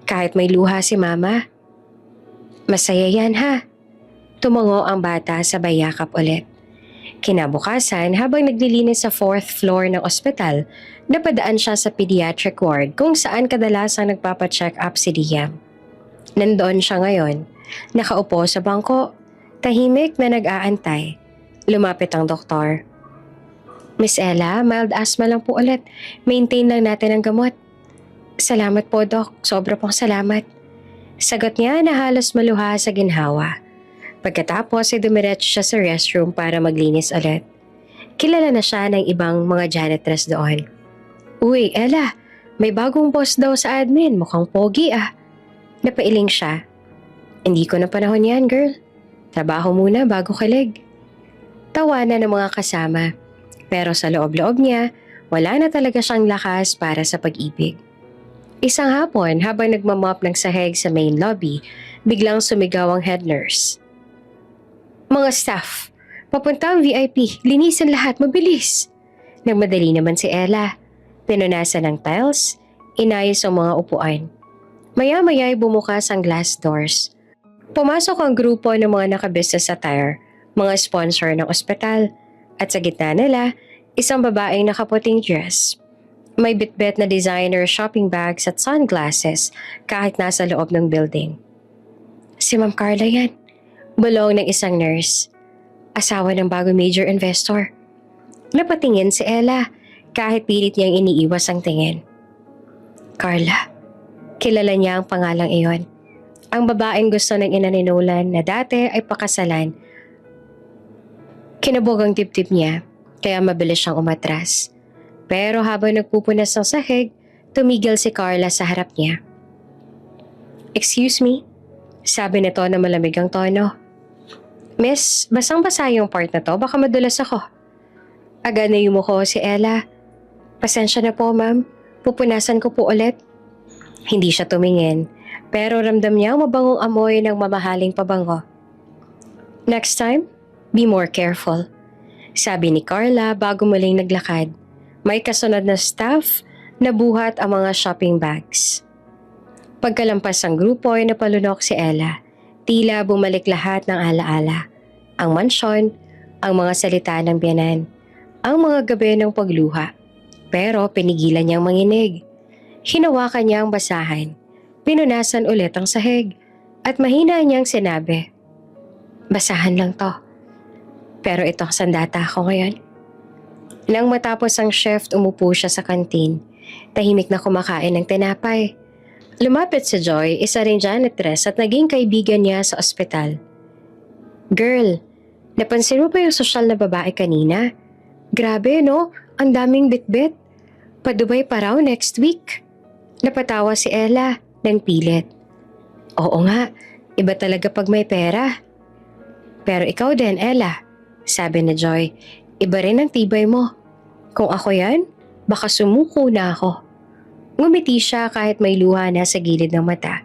kahit may luha si mama, masaya yan ha." Tumango ang bata sabay yakap ulit. Kinabukasan, habang naglilinis sa 4th floor ng ospital, napadaan siya sa pediatric ward kung saan kadalasang nagpapacheck up si Liam. Nandoon siya ngayon, nakaupo sa bangko, tahimik na nag-aantay. Lumapit ang doktor. "Miss Ella, mild asthma lang po ulit. Maintain lang natin ang gamot." "Salamat po, Doc. Sobra pong salamat." Sagot niya na halos maluha sa ginhawa. Pagkatapos ay dumiretso siya sa restroom para maglinis ulit. Kilala na siya ng ibang mga janitress doon. "Uy, Ella, may bagong boss daw sa admin. Mukhang pogi ah." Napailing siya. "Hindi ko na panahon yan, girl. Trabaho muna bago kilig." Tawanan ng mga kasama. Pero sa loob-loob niya, wala na talaga siyang lakas para sa pag-ibig. Isang hapon, habang nagmamop ng sahig sa main lobby, biglang sumigaw ang head nurse. "Mga staff, papunta ang VIP. Linisan lahat, mabilis." Nagmadali naman si Ella. Pinunasan ng tiles, inayos ang mga upuan. Maya-maya ay bumukas ang glass doors. Pumasok ang grupo ng mga naka-business attire, mga sponsor ng ospital, at sa gitna nila, isang babaeng nakaputing dress. May bitbit na designer shopping bags at sunglasses kahit nasa loob ng building. "Si Ma'am Carla yan," bulong ng isang nurse. Asawa ng bagong major investor. Napatingin si Ella kahit pilit niyang iniiwas ang tingin. "Carla, Kilala niya ang pangalang iyon. Ang babaeng gusto ng ina ni Nolan na dati ay pakasalan. Kinabog ang dibdib niya, kaya mabilis siyang umatras. Pero habang nagpupunas ng sahig, tumigil si Carla sa harap niya. "Excuse me?" sabi nito na malamig ang tono. "Miss, basang-basa yung part na to, baka madulas ako." Agad na yumuko si Ella. "Pasensya na po, ma'am. Pupunasan ko po ulit." Hindi siya tumingin, pero ramdam niya ang mabangong amoy ng mamahaling pabango. "Next time, be more careful," sabi ni Carla bago muling naglakad. May kasunod na staff na buhat ang mga shopping bags. Pagkalampas ng grupo ay napalunok si Ella. Tila bumalik lahat ng alaala. Ang mansyon, ang mga salita ng biyanan, ang mga gabi ng pagluha. Pero pinigilan niyang manginig. Hinawakan niya ang basahan, pinunasan ulit ang sahig, at mahina niyang sinabi, "Basahan lang to. Pero itong sandata ko ngayon." Nang matapos ang shift, umupo siya sa kantin. Tahimik na kumakain ng tinapay. Lumapit si Joy, isa ring janitress at naging kaibigan niya sa ospital. "Girl, napansin mo ba yung sosyal na babae kanina? Grabe no, ang daming bitbit. Pa-Dubai pa raw next week." Napatawa si Ella ng pilit. "Oo nga, iba talaga pag may pera." "Pero ikaw din, Ella," sabi ni Joy. "Iba rin ang tibay mo. Kung ako yan, baka sumuko na ako." Ngumiti siya kahit may luha na sa gilid ng mata.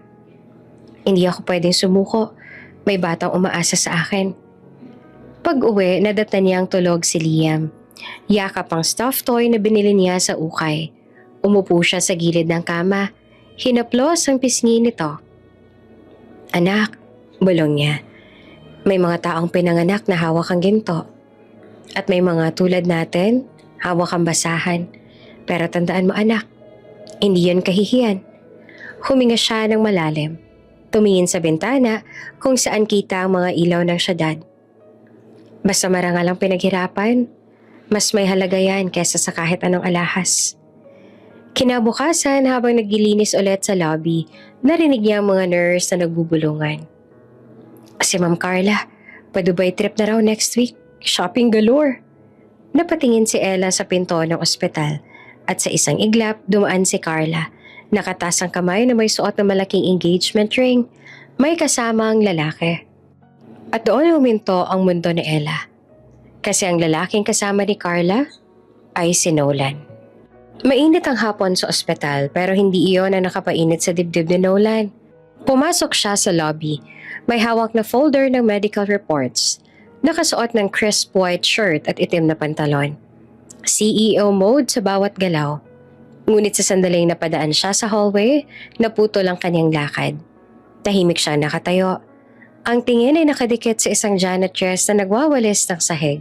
"Hindi ako pwedeng sumuko. May batang umaasa sa akin." Pag-uwi, nadatan niyang tulog si Liam. Yakap ang stuffed toy na binili niya sa ukay. Umupo siya sa gilid ng kama. Hinaplos ang pisngi nito. "Anak," bulong niya. "May mga taong pinanganak na hawak ang ginto. At may mga tulad natin, hawak ang basahan. Pero tandaan mo anak, hindi yan kahihiyan." Huminga siya ng malalim. Tumingin sa bintana kung saan kita ang mga ilaw ng syudad. Basta marangal ang pinaghirapan, mas may halaga yan kesa sa kahit anong alahas. Kinabukasan habang naglilinis ulit sa lobby, narinig niya ang mga nurse na nagbubulungan. "Si Ma'am Carla, pa-Dubai trip na raw next week. Shopping galore." Napatingin si Ella sa pinto ng ospital at sa isang iglap dumaan si Carla. Nakatas ang kamay na may suot na malaking engagement ring. May kasamang lalaki. At doon huminto ang mundo ni Ella. Kasi ang lalaking kasama ni Carla ay si Nolan. Mainit ang hapon sa ospital pero hindi iyon ang nakapainit sa dibdib ni Nolan. Pumasok siya sa lobby. May hawak na folder ng medical reports. Nakasuot ng crisp white shirt at itim na pantalon. CEO mode sa bawat galaw. Ngunit sa sandaling napadaan siya sa hallway, naputol ang kanyang lakad. Tahimik siya nakatayo. Ang tingin ay nakadikit sa isang janitress na nagwawalis ng sahig.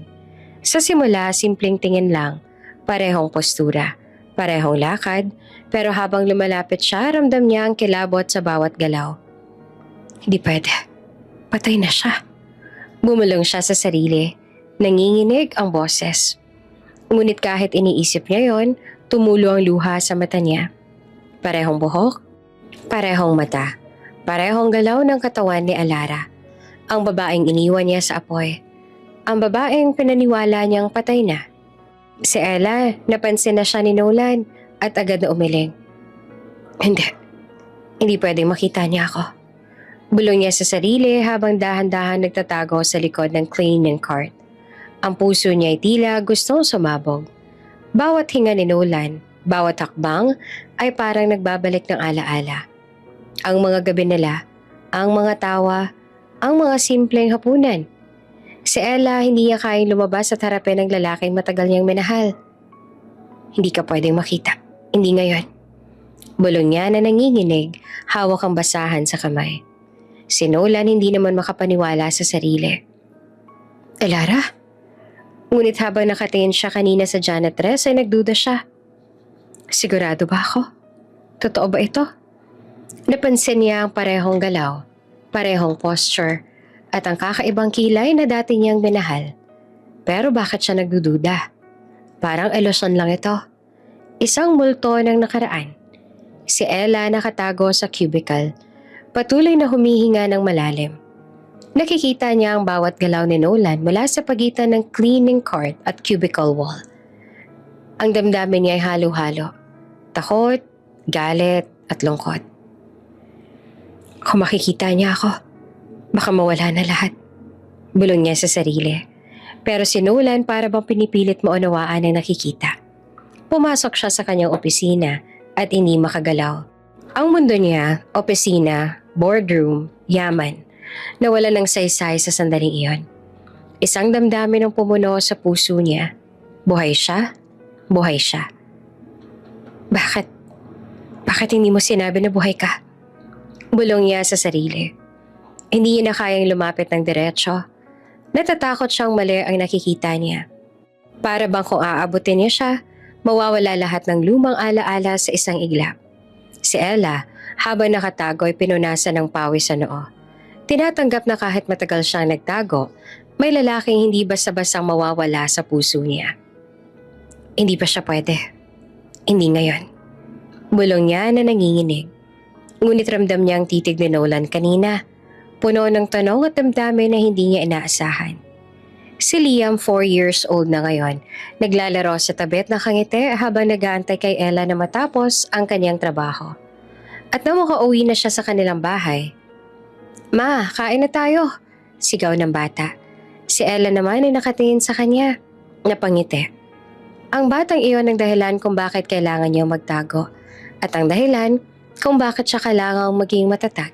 Sa simula, simpleng tingin lang. Parehong postura. Parehong lakad, pero habang lumalapit siya, ramdam niya ang kilabot sa bawat galaw. Hindi pwede. Patay na siya. Bumulong siya sa sarili. Nanginginig ang boses. Ngunit kahit iniisip niya yon, tumulo ang luha sa mata niya. Parehong buhok, parehong mata, parehong galaw ng katawan ni Alara. Ang babaeng iniwan niya sa apoy. Ang babaeng pinaniwala niyang patay na. Si Ella, napansin na siya ni Nolan at agad na umiling. Hindi pwedeng makita niya ako. Bulong niya sa sarili habang dahan-dahan nagtatago sa likod ng cleaning cart. Ang puso niya ay tila gustong sumabog. Bawat hinga ni Nolan, bawat hakbang ay parang nagbabalik ng alaala. Ang mga gabi nila, ang mga tawa, ang mga simpleng hapunan. Si Ella hindi niya kayang lumabas at harapin ng lalaking matagal niyang minahal. Hindi ka pwedeng makita. Hindi ngayon. Bulong niya na nanginginig, hawak ang basahan sa kamay. Si Nolan hindi naman makapaniwala sa sarili. Alara? Ngunit habang nakatingin siya kanina sa janitress ay nagduda siya. Sigurado ba ako? Totoo ba ito? Napansin niya ang parehong galaw, parehong posture, at ang kakaibang kilay na dati niyang minahal. Pero bakit siya nagdududa? Parang ilusyon lang ito. Isang multo ng nakaraan. Si Ella nakatago sa cubicle, patuloy na humihinga ng malalim. Nakikita niya ang bawat galaw ni Nolan mula sa pagitan ng cleaning cart at cubicle wall. Ang damdamin niya ay halo-halo. Takot, galit at lungkot. Kung makikita niya ako, baka mawala na lahat. Bulong niya sa sarili. Pero si Nolan para bang pinipilit maunawaan ang nakikita. Pumasok siya sa kanyang opisina at hindi makagalaw. Ang mundo niya, opisina, boardroom, yaman, nawala ng saysay sa sandaling iyon. Isang damdamin ang pumuno sa puso niya. Buhay siya, buhay siya. Bakit? Bakit hindi mo sinabi na buhay ka? Bulong niya sa sarili. Hindi niya na kayang lumapit ng diretsyo. Natatakot siyang mali ang nakikita niya. Para bang kung aabutin niya siya, mawawala lahat ng lumang alaala sa isang iglap. Si Ella, habang nakatago ay pinunasan ng pawis sa noo. Tinatanggap na kahit matagal siyang nagtago, may lalaking hindi basta-bastang mawawala sa puso niya. Hindi pa siya pwede. Hindi ngayon. Bulong niya na nanginginig. Ngunit ramdam niya ang titig ni Nolan kanina. Puno ng tanong at damdamin na hindi niya inaasahan. Si Liam, 4 years old na ngayon, naglalaro sa tabi at nakangiti habang nag-aantay kay Ella na matapos ang kanyang trabaho. At nang makauwi na siya sa kanilang bahay, "Ma, kain na tayo," sigaw ng bata. Si Ella naman ay nakatingin sa kanya, napangiti. Ang batang iyon ang dahilan kung bakit kailangan niya magtago at ang dahilan kung bakit siya kailangang maging matatag.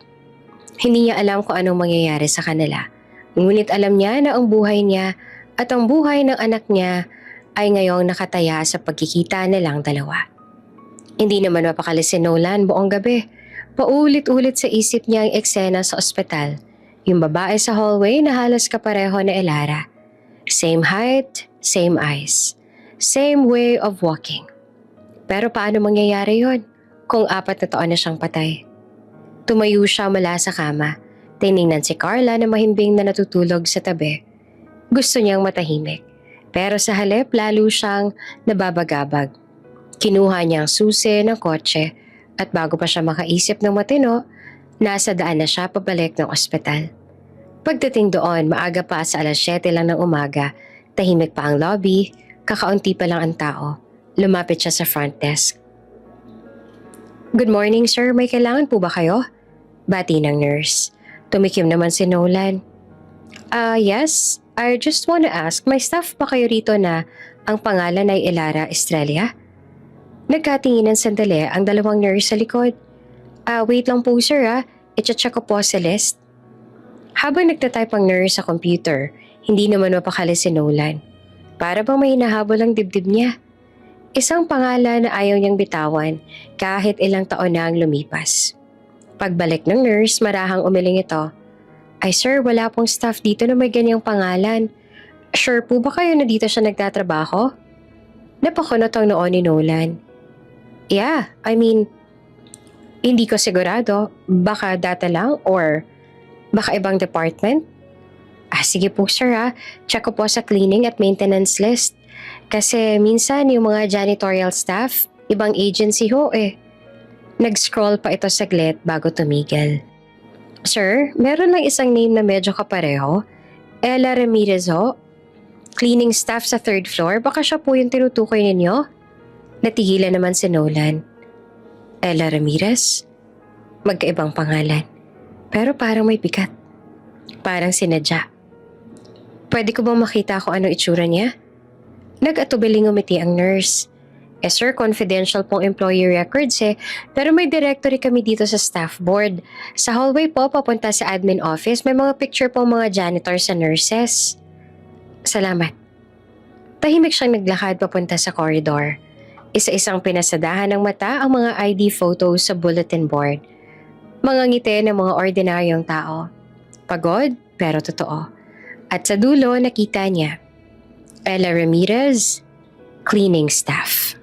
Hindi niya alam kung anong mangyayari sa kanila. Ngunit alam niya na ang buhay niya at ang buhay ng anak niya ay ngayong nakataya sa pagkikita nilang dalawa. Hindi naman mapakali si Nolan buong gabi. Paulit-ulit sa isip niya ang eksena sa ospital. Yung babae sa hallway na halos kapareho na Elara. Same height, same eyes. Same way of walking. Pero paano mangyayari yon kung 4 na taon na siyang patay? Tumayo siya mula sa kama. Tiningnan si Carla na mahimbing na natutulog sa tabi. Gusto niyang matahimik. Pero sa halip lalo siyang nababagabag. Kinuha niya ang susi ng kotse at bago pa siya makaisip ng matino, nasa daan na siya pabalik ng ospital. Pagdating doon, maaga pa sa 7:00 lang ng umaga, tahimik pa ang lobby, kakaunti pa lang ang tao. Lumapit siya sa front desk. "Good morning, sir. May kailangan po ba kayo?" Bati ng nurse. Tumikim naman si Nolan. Yes. I just wanna ask, may staff pa kayo rito na ang pangalan ay Elara Estrella?" Nagkatinginan sandali ang dalawang nurse sa likod. Wait lang po sir I-check ko po sa list." Habang nagtatype ang nurse sa computer, hindi naman mapakali si Nolan. Para bang may hinahabol ang dibdib niya. Isang pangalan na ayaw niyang bitawan kahit ilang taon na ang lumipas. Pagbalik ng nurse, marahang umiling ito. "Ay sir, wala pong staff dito na may ganyang pangalan. Sure po ba kayo na dito siya nagtatrabaho?" Napakunot ang noo ni Nolan. "Yeah, hindi ko sigurado. Baka data lang or baka ibang department." Sige po sir Check ko po sa cleaning at maintenance list. Kasi minsan yung mga janitorial staff, ibang agency ho eh. Nag-scroll pa ito saglit bago tumigil. "Sir, meron lang isang name na medyo kapareho. Ella Ramirez ho. Cleaning staff sa 3rd floor. Baka siya po yung tinutukoy ninyo?" Natigilan naman si Nolan. Ella Ramirez? Magkaibang pangalan. Pero parang may bigat. Parang sinadya. "Pwede ko bang makita kung ano itsura niya?" Nag-atubiling umiti ang nurse. Sir, confidential pong employee records pero may directory kami dito sa staff board. Sa hallway po, papunta sa admin office, may mga picture pong mga janitors sa nurses." "Salamat." Tahimik siyang naglakad papunta sa corridor. Isa-isang pinasadahan ng mata ang mga ID photos sa bulletin board. Mga ngiti ng mga ordinaryong tao. Pagod, pero totoo. At sa dulo, nakita niya. Ella Ramirez, cleaning staff.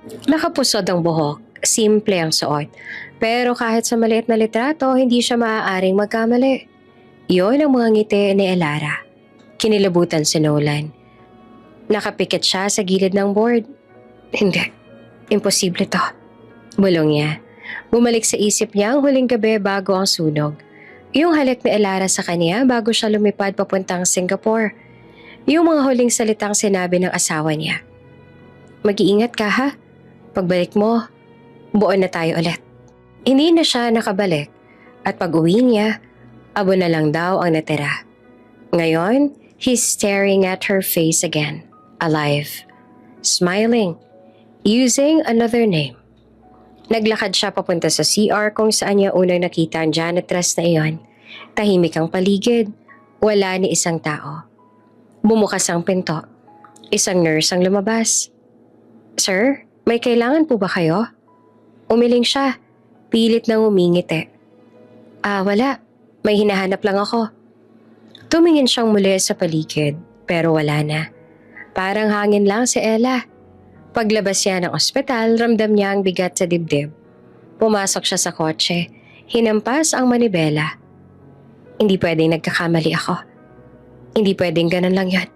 Nakapusod ang buhok, simple ang suot. Pero kahit sa maliit na litrato, hindi siya maaaring magkamali. Iyon ang mga ngiti ni Elara. Kinilabutan si Nolan. Nakapikit siya sa gilid ng board. "Hindi, imposible to," bulong niya. Bumalik sa isip niya ang huling gabi bago ang sunog. Yung halik ni Elara sa kanya bago siya lumipad papuntang Singapore. Yung mga huling salitang sinabi ng asawa niya. Mag-iingat ka ha. Pagbalik mo, buo na tayo ulit. Hindi na siya nakabalik at pag-uwi niya, abo na lang daw ang natira. Ngayon, he's staring at her face again, alive, smiling, using another name. Naglakad siya papunta sa CR kung saan niya unang nakita ang janitress na iyon. Tahimik ang paligid, wala ni isang tao. Bumukas ang pinto. Isang nurse ang lumabas. Sir, may kailangan po ba kayo? Umiling siya, pilit nang umingiti. Wala. May hinahanap lang ako. Tumingin siyang muli sa paligid, pero wala na. Parang hangin lang si Ella. Paglabas niya ng ospital, ramdam niya ang bigat sa dibdib. Pumasok siya sa kotse. Hinampas ang manibela. Hindi pwedeng nagkakamali ako. Hindi pwedeng ganun lang yan.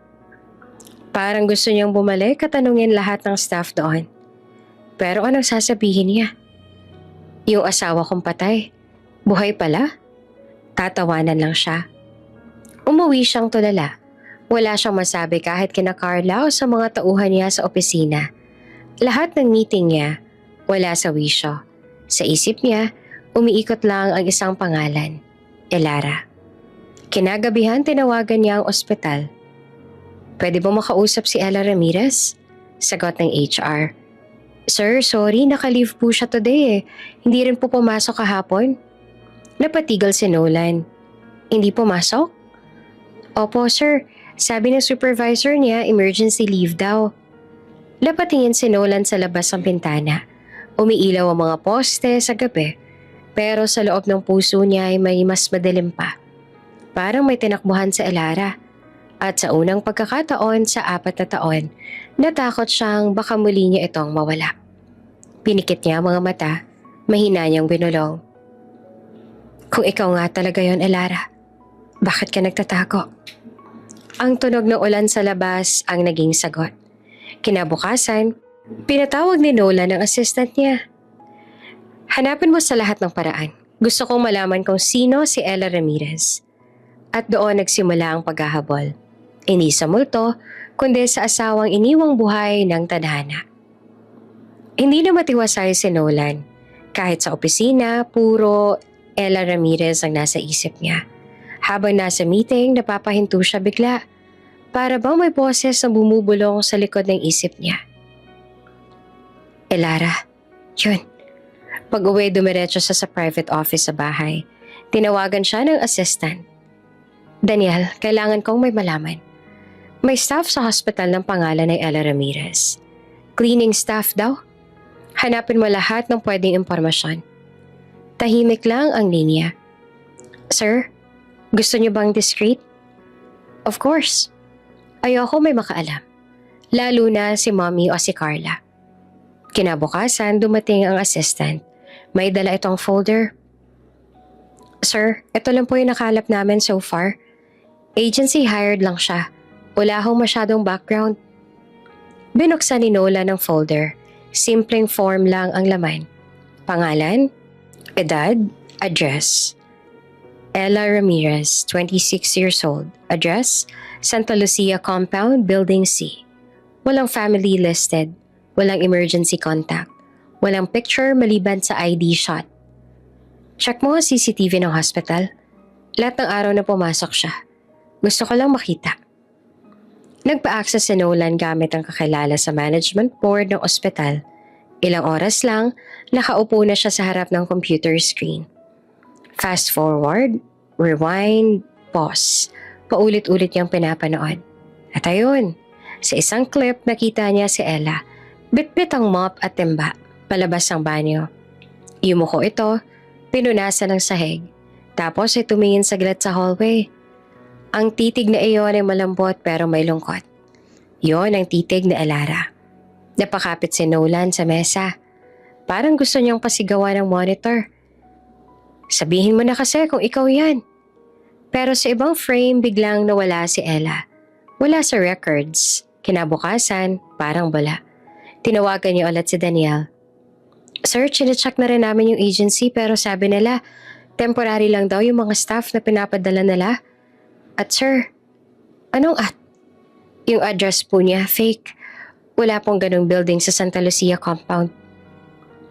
Parang gusto niyang bumalik at tanungin lahat ng staff doon. Pero anong sasabihin niya? Yung asawa kong patay. Buhay pala? Tatawanan lang siya. Umuwi siyang tulala. Wala siyang masabi kahit kina Carla o sa mga tauhan niya sa opisina. Lahat ng meeting niya, wala sa wisyo. Sa isip niya, umiikot lang ang isang pangalan, Elara. Kinagabihan tinawagan niya ang ospital. Pwede ba makausap si Ella Ramirez? Sagot ng HR. Sir, sorry, naka-leave po siya today eh. Hindi rin po pumasok kahapon. Napatigil si Nolan. Hindi pumasok? Opo sir, sabi ng supervisor niya emergency leave daw. Napatingin si Nolan sa labas ng pintana. Umiilaw ang mga poste sa gabi, pero sa loob ng puso niya ay may mas madilim pa. Parang may tinakbuhan sa Elara. At sa unang pagkakataon sa 4 na taon, natakot siyang baka muli niya itong mawala. Pinikit niya ang mga mata, mahina niyang binulong. Kung ikaw nga talaga yon, Elara, bakit ka nagtatago? Ang tunog ng ulan sa labas ang naging sagot. Kinabukasan, pinatawag ni Nolan ang assistant niya. Hanapin mo sa lahat ng paraan. Gusto kong malaman kung sino si Ella Ramirez. At doon nagsimula ang paghahabol. Hindi sa multo, kundi sa asawang iniwang buhay ng tadhana. Hindi na matiwasay si Nolan. Kahit sa opisina, puro Ella Ramirez ang nasa isip niya. Habang nasa meeting, napapahinto siya bigla. Para bang may boses na bumubulong sa likod ng isip niya. Elara, yun. Pag-uwi, dumiretso siya sa private office sa bahay. Tinawagan siya ng assistant. Daniel, kailangan kong may malaman. May staff sa hospital ng pangalan ay Ella Ramirez. Cleaning staff daw. Hanapin mo lahat ng pwedeng impormasyon. Tahimik lang ang linya. Sir, gusto niyo bang discreet? Of course. Ayoko may makaalam. Lalo na si Mommy o si Carla. Kinabukasan, dumating ang assistant. May dala itong folder. Sir, ito lang po yung nakalap namin so far. Agency hired lang siya. Wala akong masyadong background. Binuksan ni Nola ng folder. Simpleng form lang ang laman. Pangalan, edad, address. Ella Ramirez, 26 years old. Address, Santa Lucia Compound, Building C. Walang family listed. Walang emergency contact. Walang picture maliban sa ID shot. Check mo ang CCTV ng hospital. Lahat ng araw na pumasok siya. Gusto ko lang makita. Nagpa-access si Nolan gamit ang kakilala sa management board ng ospital. Ilang oras lang, nakaupo na siya sa harap ng computer screen. Fast forward, rewind, pause. Paulit-ulit niyang pinapanood. At ayun, sa isang clip nakita niya si Ella. Bitbit ang mop at timba, palabas ng banyo. Yumuko ito, pinunasan ng sahig. Tapos ay tumingin saglit sa hallway. Ang titig na iyon ay malambot pero may lungkot. Yon ang titig ni Elara. Napakapit si Nolan sa mesa. Parang gusto niyang pasigawan ng monitor. Sabihin mo na kasi kung ikaw yan. Pero sa ibang frame biglang nawala si Ella. Wala sa records. Kinabukasan, parang wala. Tinawagan niya ulit si Daniel. Sir, chinecheck na rin namin yung agency pero sabi nila, temporary lang daw yung mga staff na pinapadala nila. At sir, anong at? Yung address po niya, fake. Wala pong ganung building sa Santa Lucia compound.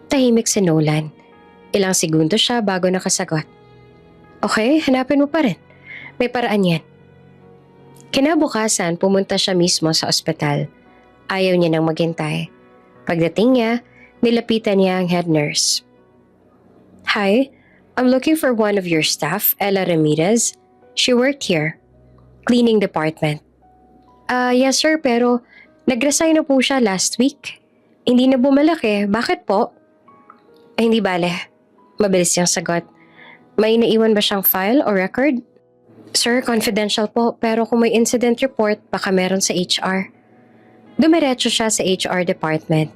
Tahimik si Nolan. Ilang segundo siya bago nakasagot. Okay, hanapin mo pa rin. May paraan yan. Kinabukasan, pumunta siya mismo sa ospital. Ayaw niya nang maghintay. Pagdating niya, nilapitan niya ang head nurse. Hi, I'm looking for one of your staff, Ella Ramirez. She worked here. Cleaning department. Yes sir, pero nag-resign na po siya last week. Hindi na bumalik eh. Bakit po? Ay, hindi bale. Mabilis siyang sagot. May naiwan ba siyang file o record? Sir, confidential po, pero kung may incident report, baka meron sa HR. Dumiretso siya sa HR department.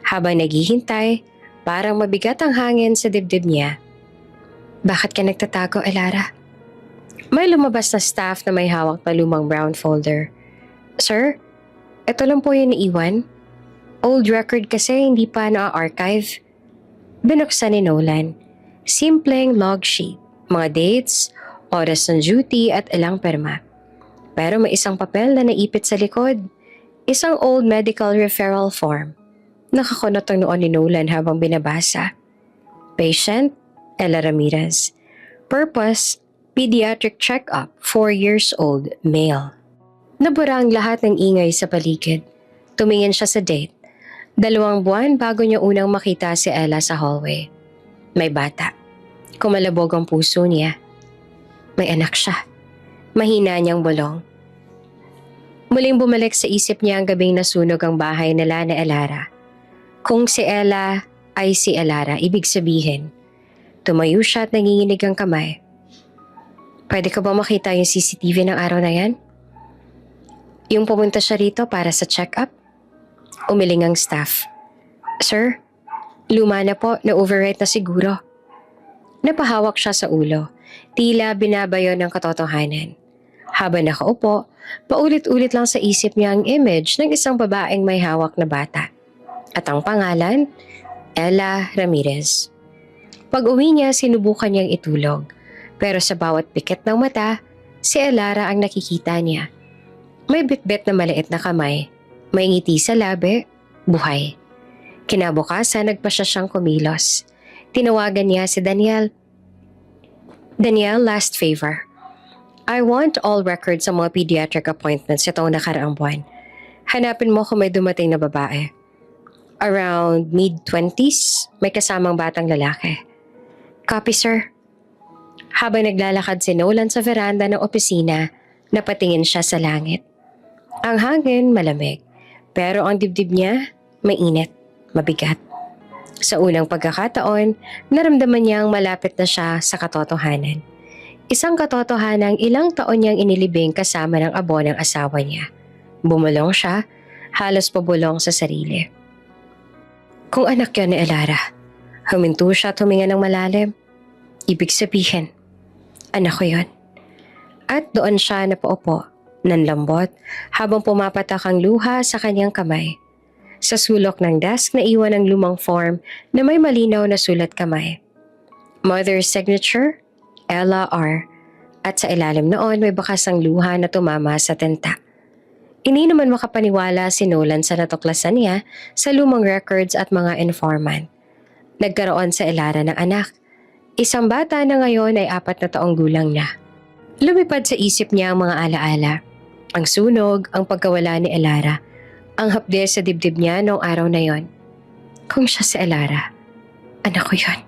Habang naghihintay, parang mabigat ang hangin sa dibdib niya. Bakit ka nagtatago, Elara? May lumabas na staff na may hawak na lumang brown folder. Sir, ito lang po yung naiwan. Old record kasi hindi pa na-archive. Binuksan ni Nolan. Simpleng log sheet, mga dates, oras ng duty at ilang perma. Pero may isang papel na naipit sa likod. Isang old medical referral form. Nakakunot ang noon ni Nolan habang binabasa. Patient, Ella Ramirez. Purpose, pediatric check-up, 4 years old, male. Nabura ang lahat ng ingay sa paligid. Tumingin siya sa date. 2 buwan bago niya unang makita si Ella sa hallway. May bata. Kumalabog ang puso niya. May anak siya. Mahina niyang bulong. Muling bumalik sa isip niya ang gabing nasunog ang bahay nila na Elara. Kung si Ella ay si Elara, ibig sabihin, tumayo siya at nanginginig ang kamay. Pwede ka ba makita yung CCTV ng araw na yan? Yung pumunta siya rito para sa check-up? Umiling ang staff. Sir, luma na po, na-overwrite na siguro. Napahawak siya sa ulo. Tila binabayo ng katotohanan. Habang nakaupo, paulit-ulit lang sa isip niya ang image ng isang babaeng may hawak na bata. At ang pangalan, Ella Ramirez. Pag-uwi niya, sinubukan niyang itulog. Pero sa bawat pikit ng mata, si Elara ang nakikita niya. May bitbit na maliit na kamay. May ngiti sa labi, buhay. Kinabukasan, nagpa siyang kumilos. Tinawagan niya si Daniel. Daniel, last favor. I want all records sa mga pediatric appointments itong nakaraang buwan. Hanapin mo kung may dumating na babae. Around mid-20s, may kasamang batang lalaki. Copy, sir. Habang naglalakad si Nolan sa veranda ng opisina, napatingin siya sa langit. Ang hangin malamig, pero ang dibdib niya mainit, mabigat. Sa unang pagkakataon, naramdaman niyang malapit na siya sa katotohanan. Isang katotohanang ilang taon niyang inilibing kasama ng abo ng asawa niya. Bumulong siya, halos pabulong sa sarili. Kung anak yun ni Elara, huminto siya at huminga ng malalim. Ibig sabihin, anak ko yun. At doon siya napaupo, nanlambot, habang pumapatak ang luha sa kanyang kamay. Sa sulok ng desk na iwan ang lumang form na may malinaw na sulat kamay. Mother's signature, Ella R. At sa ilalim noon may bakas ang luha na tumama sa tenta. Hindi naman makapaniwala si Nolan sa natuklasan niya sa lumang records at mga informant. Nagkaroon sa Elara ng anak. Isang bata na ngayon ay 4 na taong gulang na. Lumipad sa isip niya ang mga alaala. Ang sunog, ang pagkawala ni Elara. Ang hapdes sa dibdib niya noong araw na yon. Kung siya si Elara, anak ko yon.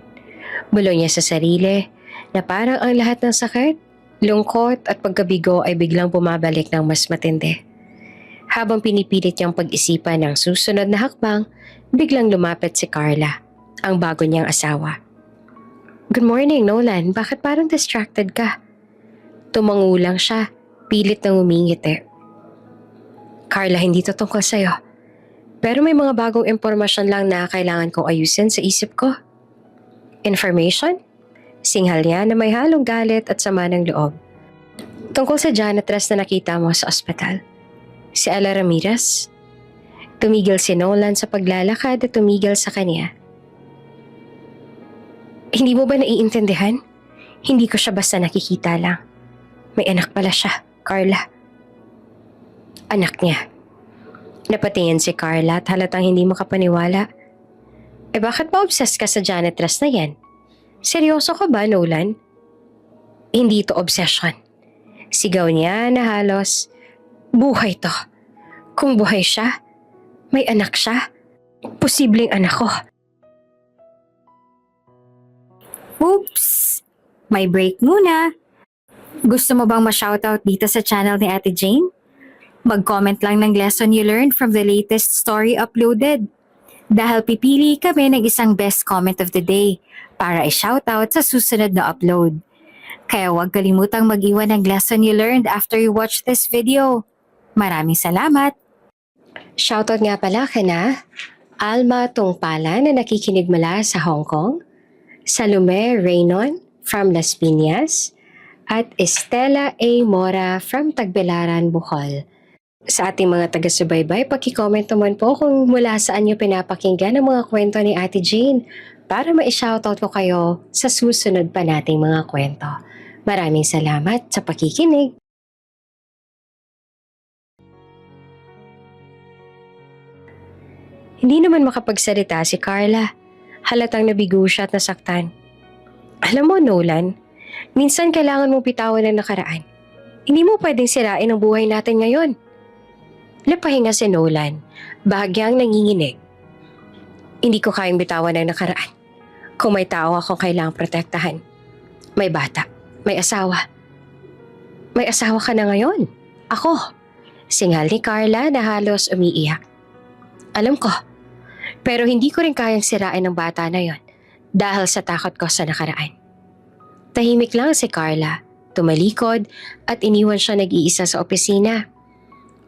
Bulong niya sa sarili na parang ang lahat ng sakit, lungkot at pagkabigo ay biglang bumabalik ng mas matindi. Habang pinipilit niyang pag-isipan ng susunod na hakbang, biglang lumapit si Carla, ang bago niyang asawa. Good morning, Nolan. Bakit parang distracted ka? Tumangulang siya, pilit na ngumingiti. Carla, hindi to tungkol sa'yo. Pero may mga bagong impormasyon lang na kailangan kong ayusin sa isip ko. Information? Singhal niya na may halong galit at sama ng loob. Tungkol sa janitress na nakita mo sa ospital. Si Ella Ramirez? Tumigil si Nolan sa paglalakad at tumigil sa kanya. Hindi mo ba naiintindihan? Hindi ko siya basta nakikita lang. May anak pala siya, Carla. Anak niya. Napatingin si Carla at halatang hindi makapaniwala. Bakit ba obsessed ka sa janitress na yan? Seryoso ka ba, Nolan? Hindi ito obsession. Sigaw niya na halos, buhay to. Kung buhay siya, may anak siya. Posibleng anak ko. Oops! May break muna. Gusto mo bang ma-shoutout dito sa channel ni Ate Jane? Mag-comment lang ng lesson you learned from the latest story uploaded. Dahil pipili kami ng isang best comment of the day para i-shoutout sa susunod na upload. Kaya huwag kalimutang mag-iwan ng lesson you learned after you watch this video. Maraming salamat! Shoutout nga pala kana Alma Tungpala na nakikinig mula sa Hong Kong, Salome Reynon from Las Piñas, at Estela A. Mora from Tagbilaran, Bohol. Sa ating mga taga-subaybay, paki-comment naman po kung mula saan nyo pinapakinggan ang mga kwento ni Ate Jane para ma-shoutout ko kayo sa susunod pa nating mga kwento. Maraming salamat sa pakikinig. Hindi naman makapagsalita si Carla. Halatang nabigo siya at nasaktan. Alam mo, Nolan, minsan kailangan mong bitawan ang nakaraan. Hindi mo pwedeng sirain ang buhay natin ngayon. Napahinga si Nolan, bahagyang nanginginig. Hindi ko kayang bitawan ang nakaraan. Kung may tao akong kailangang protektahan. May bata, may asawa. May asawa ka na ngayon. Ako. Singal ni Carla na halos umiiyak. Alam ko. Pero hindi ko rin kayang sirain ang bata na yon dahil sa takot ko sa nakaraan. Tahimik lang si Carla, tumalikod at iniwan siya nag-iisa sa opisina.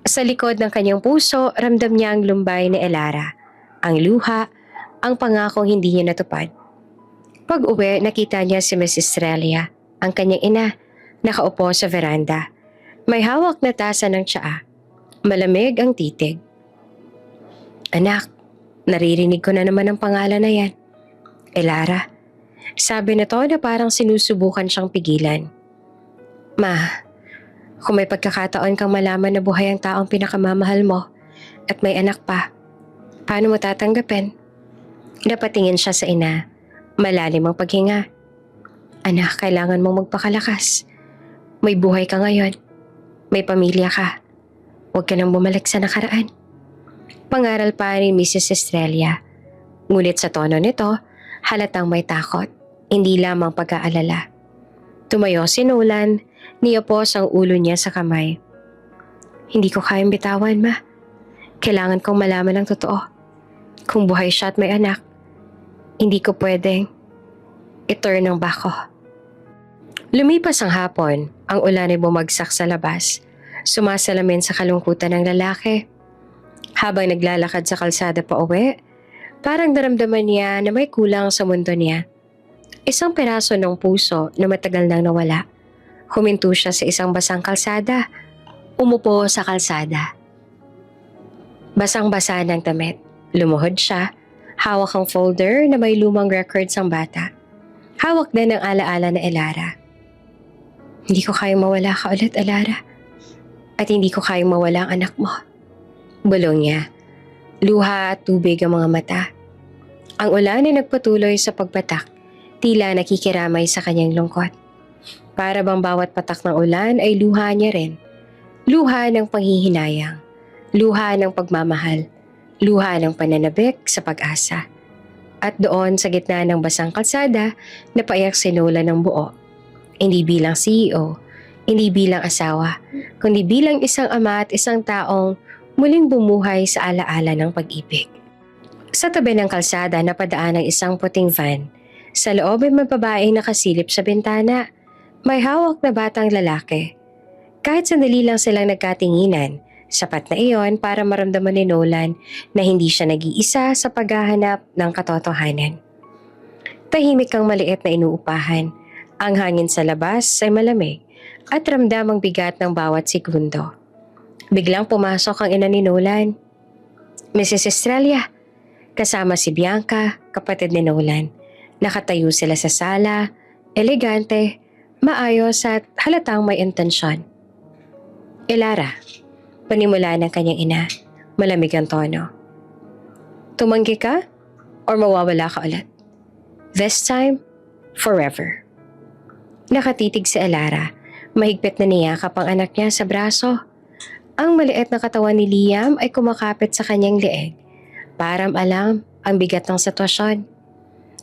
Sa likod ng kanyang puso, ramdam niya ang lumbay ni Elara, ang luha, ang pangakong hindi niya natupad. Pag-uwi, nakita niya si Mrs. Strelia, ang kanyang ina, nakaupo sa veranda. May hawak na tasa ng tsaa. Malamig ang titig. Anak, naririnig ko na naman ang pangalan na yan. Elara. Sabi na to na parang sinusubukan siyang pigilan. Ma, kung may pagkakataon kang malaman na buhay ang taong pinakamamahal mo at may anak pa, paano mo tatanggapin? Napatingin siya sa ina. Malalim ang paghinga. Anak, kailangan mong magpakalakas. May buhay ka ngayon. May pamilya ka. Huwag ka nang bumalik sa nakaraan. Pangaral pa ni Mrs. Estrella. Ngunit sa tono nito, halatang may takot, hindi lamang pag-aalala. Tumayo si Nolan, niyapos ang ulo niya sa kamay. Hindi ko kayang bitawan, Ma. Kailangan kong malaman ang totoo. Kung buhay siya at may anak, hindi ko pwedeng i-turn ang bako. Lumipas ang hapon, ang ulan ay bumagsak sa labas. Sumasalamin sa kalungkutan ng lalaki. Habang naglalakad sa kalsada pa uwi, parang naramdaman niya na may kulang sa mundo niya. Isang piraso ng puso na matagal nang nawala. Huminto siya sa isang basang kalsada. Umupo sa kalsada. Basang-basa ng damit. Lumuhod siya. Hawak ang folder na may lumang records ang bata. Hawak din ang alaala na Elara. Hindi ko kayang mawala ka ulit, Elara. At hindi ko kayang mawala ang anak mo. Bulong niya. Luha at tubig ang mga mata. Ang ulan ay nagpatuloy sa pagpatak, tila nakikiramay sa kanyang lungkot. Para bang bawat patak ng ulan ay luha niya rin. Luha ng panghihinayang. Luha ng pagmamahal. Luha ng pananabik sa pag-asa. At doon sa gitna ng basang kalsada, napaiyak si Nola ng buo. Hindi bilang CEO, hindi bilang asawa, kundi bilang isang ama at isang taong muling bumuhay sa alaala ng pag-ibig. Sa tabi ng kalsada napadaan ang isang puting van. Sa loob ay may babaeng nakasilip sa bintana. May hawak na batang lalaki. Kahit sandali lang silang nagkatinginan, sapat na iyon para maramdaman ni Nolan na hindi siya nag-iisa sa paghahanap ng katotohanan. Tahimik ang maliit na inuupahan. Ang hangin sa labas ay malamig at ramdam ang bigat ng bawat segundo. Biglang pumasok ang ina ni Nolan. Mrs. Estrella, kasama si Bianca, kapatid ni Nolan. Nakatayo sila sa sala, elegante, maayos at halatang may intensyon. Elara, panimula ng kanyang ina, malamig ang tono. Tumanggi ka or mawawala ka ulit? This time, forever. Nakatitig si Elara, mahigpit na niyakap ang anak niya sa braso. Ang maliit na katawan ni Liam ay kumakapit sa kanyang leeg. Param alam ang bigat ng sitwasyon.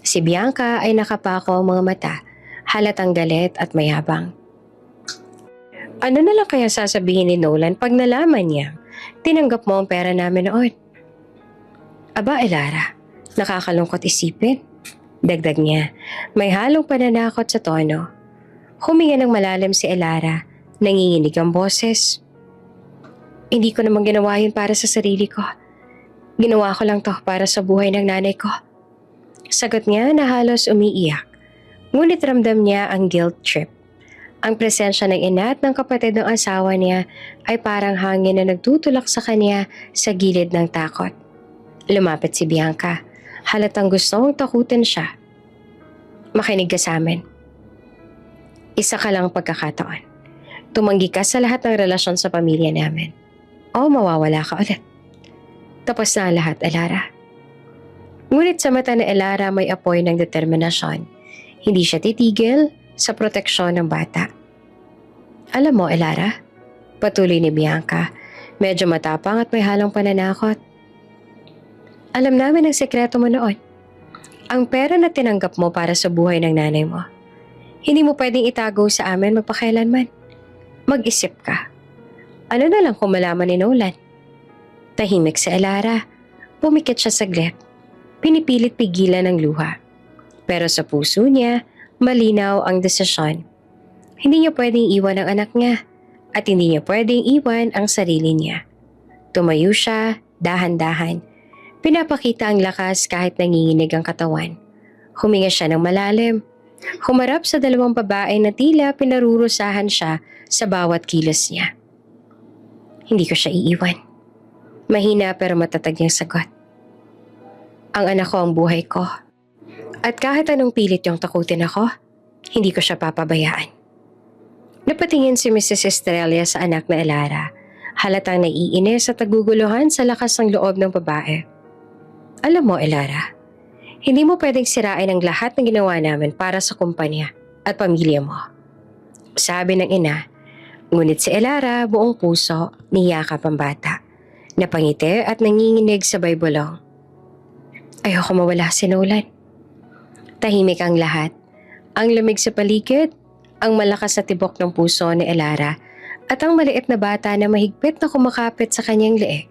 Si Bianca ay nakapako ang mga mata, halatang galit at mayabang. Ano na lang kaya sasabihin ni Nolan pag nalaman niya tinanggap mo ang pera namin noon? Aba, Elara, nakakalungkot isipin. Dagdag niya, may halong pananakot sa tono. Huminga ng malalim si Elara, nanginginig ang boses. Hindi ko naman ginawa yun para sa sarili ko. Ginawa ko lang to para sa buhay ng nanay ko. Sagot niya na halos umiiyak. Ngunit ramdam niya ang guilt trip. Ang presensya ng ina at ng kapatid ng asawa niya ay parang hangin na nagtutulak sa kanya sa gilid ng takot. Lumapit si Bianca. Halatang gustong takutin siya. Makinig ka sa amin. Isa ka lang pagkakataon. Tumanggi ka sa lahat ng relasyon sa pamilya namin. O mawawala ka ulit. Tapos na ang lahat, Elara. Ngunit sa mata ni Elara may apoy ng determinasyon. Hindi siya titigil sa proteksyon ng bata. Alam mo, Elara, patuloy ni Bianca, medyo matapang at may halong pananakot. Alam namin ang sekreto mo noon. Ang pera na tinanggap mo para sa buhay ng nanay mo. Hindi mo pwedeng itago sa amin magpakailanman. Mag-isip ka. Ano na lang kung malaman ni Nolan? Tahimik si Elara. Pumikit siya saglit. Pinipilit pigilan ng luha. Pero sa puso niya, malinaw ang desisyon. Hindi niya pwedeng iwan ang anak niya at hindi niya pwedeng iwan ang sarili niya. Tumayo siya, dahan-dahan. Pinapakita ang lakas kahit nanginginig ang katawan. Huminga siya ng malalim. Humarap sa dalawang babae na tila pinarurusahan siya sa bawat kilos niya. Hindi ko siya iiwan. Mahina pero matatag niyang sagot. Ang anak ko ang buhay ko. At kahit anong pilit yung takutin ako, hindi ko siya papabayaan. Napatingin si Mrs. Estrella sa anak na Elara. Halatang naiinis at naguguluhan sa lakas ng loob ng babae. Alam mo, Elara, hindi mo pwedeng sirain ang lahat ng ginawa namin para sa kumpanya at pamilya mo. Sabi ng ina, ngunit si Elara buong puso niyakap ang bata. Napangiti at nanginginig sabay bulong. Ayoko mawala si Nolan. Tahimik ang lahat. Ang lamig sa paligid, ang malakas na tibok ng puso ni Elara at ang maliit na bata na mahigpit na kumakapit sa kanyang leeg.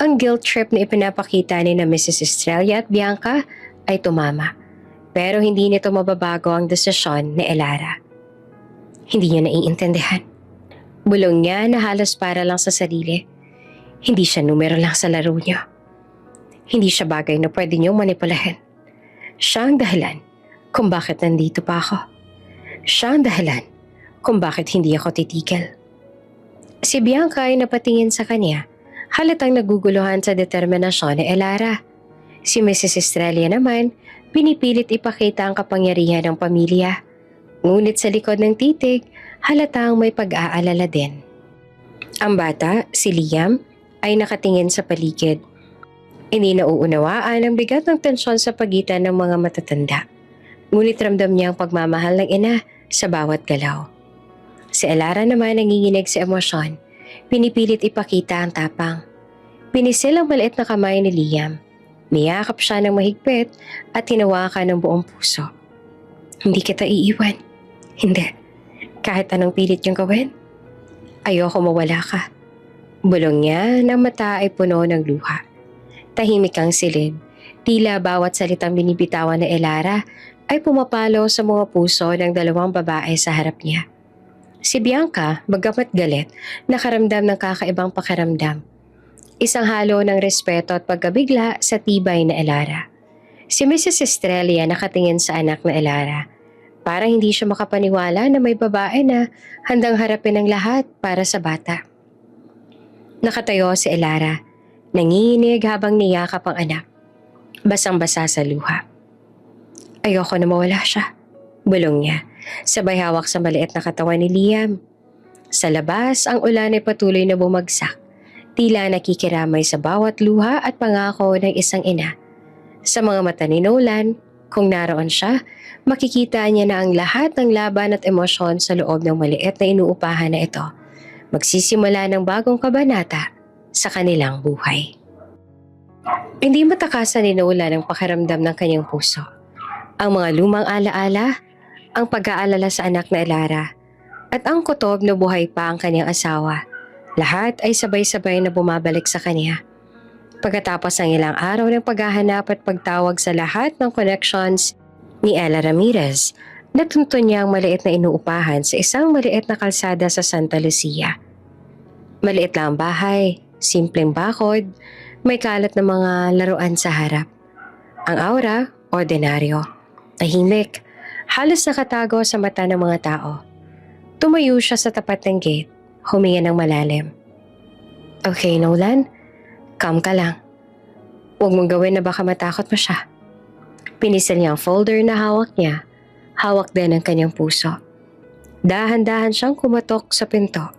Ang guilt trip na ipinapakita ni na Mrs. Estrella at Bianca ay tumama. Pero hindi nito mababago ang desisyon ni Elara. Hindi niya naiintindihan. Bulong niya na halos para lang sa sarili. Hindi siya numero lang sa laro niyo. Hindi siya bagay na pwede niyong manipulahin. Siya ang dahilan kung bakit nandito pa ako. Siya ang dahilan kung bakit hindi ako titigil. Si Bianca ay napatingin sa kanya. Halatang naguguluhan sa determinasyon ni Elara. Si Mrs. Estrella naman, pinipilit ipakita ang kapangyarihan ng pamilya. Ngunit sa likod ng titig, halatang may pag-aalala din. Ang bata, si Liam, ay nakatingin sa paligid. Hindi nauunawaan ang bigat ng tensyon sa pagitan ng mga matatanda. Ngunit ramdam niya ang pagmamahal ng ina sa bawat galaw. Si Elara naman nanginginig sa emosyon. Pinipilit ipakita ang tapang. Pinisil ang maliit na kamay ni Liam. Niyakap siya ng mahigpit at hinawakan ng buong puso. Hindi kita iiwan. Hindi. Kahit anong pilit niyong gawin. Ayoko mawala ka. Bulong niya na mata ay puno ng luha. Tahimik ang silid. Tila bawat salitang binibitawan ni Elara ay pumapalo sa mga puso ng dalawang babae sa harap niya. Si Bianca, bagamat galit, nakaramdam ng kakaibang pakiramdam. Isang halo ng respeto at pagkabigla sa tibay na Elara. Si Mrs. Estrella nakatingin sa anak na Elara. Parang hindi siya makapaniwala na may babae na handang harapin ang lahat para sa bata. Nakatayo si Elara, nanginginig habang niyakap ang anak. Basang-basa sa luha. Ayoko na mawala siya. Bulong niya, sabay hawak sa maliit na katawan ni Liam. Sa labas, ang ulan ay patuloy na bumagsak. Tila nakikiramay sa bawat luha at pangako ng isang ina. Sa mga mata ni Nolan, kung naroon siya, makikita niya na ang lahat ng laban at emosyon sa loob ng maliit na inuupahan na ito. Magsisimula ng bagong kabanata sa kanilang buhay. Hindi matakasan ni Nolan ang pakiramdam ng kanyang puso. Ang mga lumang alaala, ang pag-aalala sa anak na Elara, at ang kutob na buhay pa ang kanyang asawa. Lahat ay sabay-sabay na bumabalik sa kanya. Pagkatapos ng ilang araw ng paghahanap at pagtawag sa lahat ng connections ni Ella Ramirez, natuntun niya ang maliit na inuupahan sa isang maliit na kalsada sa Santa Lucia. Maliit lang ang bahay, simpleng bakod, may kalat na mga laruan sa harap. Ang aura, ordinaryo, tahimik, halos nakatago sa mata ng mga tao. Tumayo siya sa tapat ng gate, huminga ng malalim. Okay, Nolan, calm ka lang. Huwag mong gawin na baka matakot mo siya. Pinisil niya ang folder na hawak niya. Hawak din ang kanyang puso. Dahan-dahan siyang kumatok sa pinto.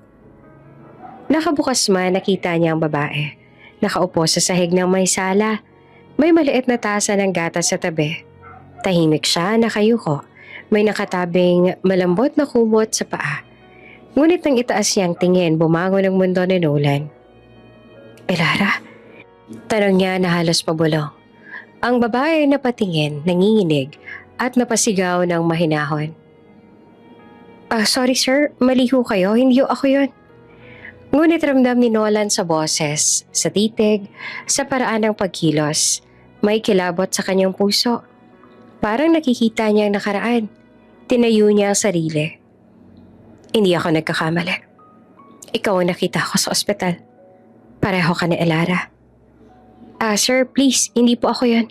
Nakabukas man, nakita niya ang babae. Nakaupo sa sahig ng may sala. May maliit na tasa ng gatas sa tabi. Tahimik siya, nakayuko. May nakatabing malambot na kumot sa paa. Ngunit nang itaas niyang tingin, bumangon ang mundo ni Nolan. Elara? Tanong niya na halos pabulong. Ang babae ay napatingin, nanginginig at napasigaw ng mahinahon. Sorry sir, mali ho kayo, hindi ho ako yun. Ngunit ramdam ni Nolan sa boses, sa titig, sa paraan ng pagkilos. May kilabot sa kanyang puso. Parang nakikita niya ang nakaraan. Tinayo niya ang sarili. Hindi ako nagkakamali. Ikaw ang nakita ko sa ospital. Pareho ka ni Elara. Sir, please, hindi po ako yun.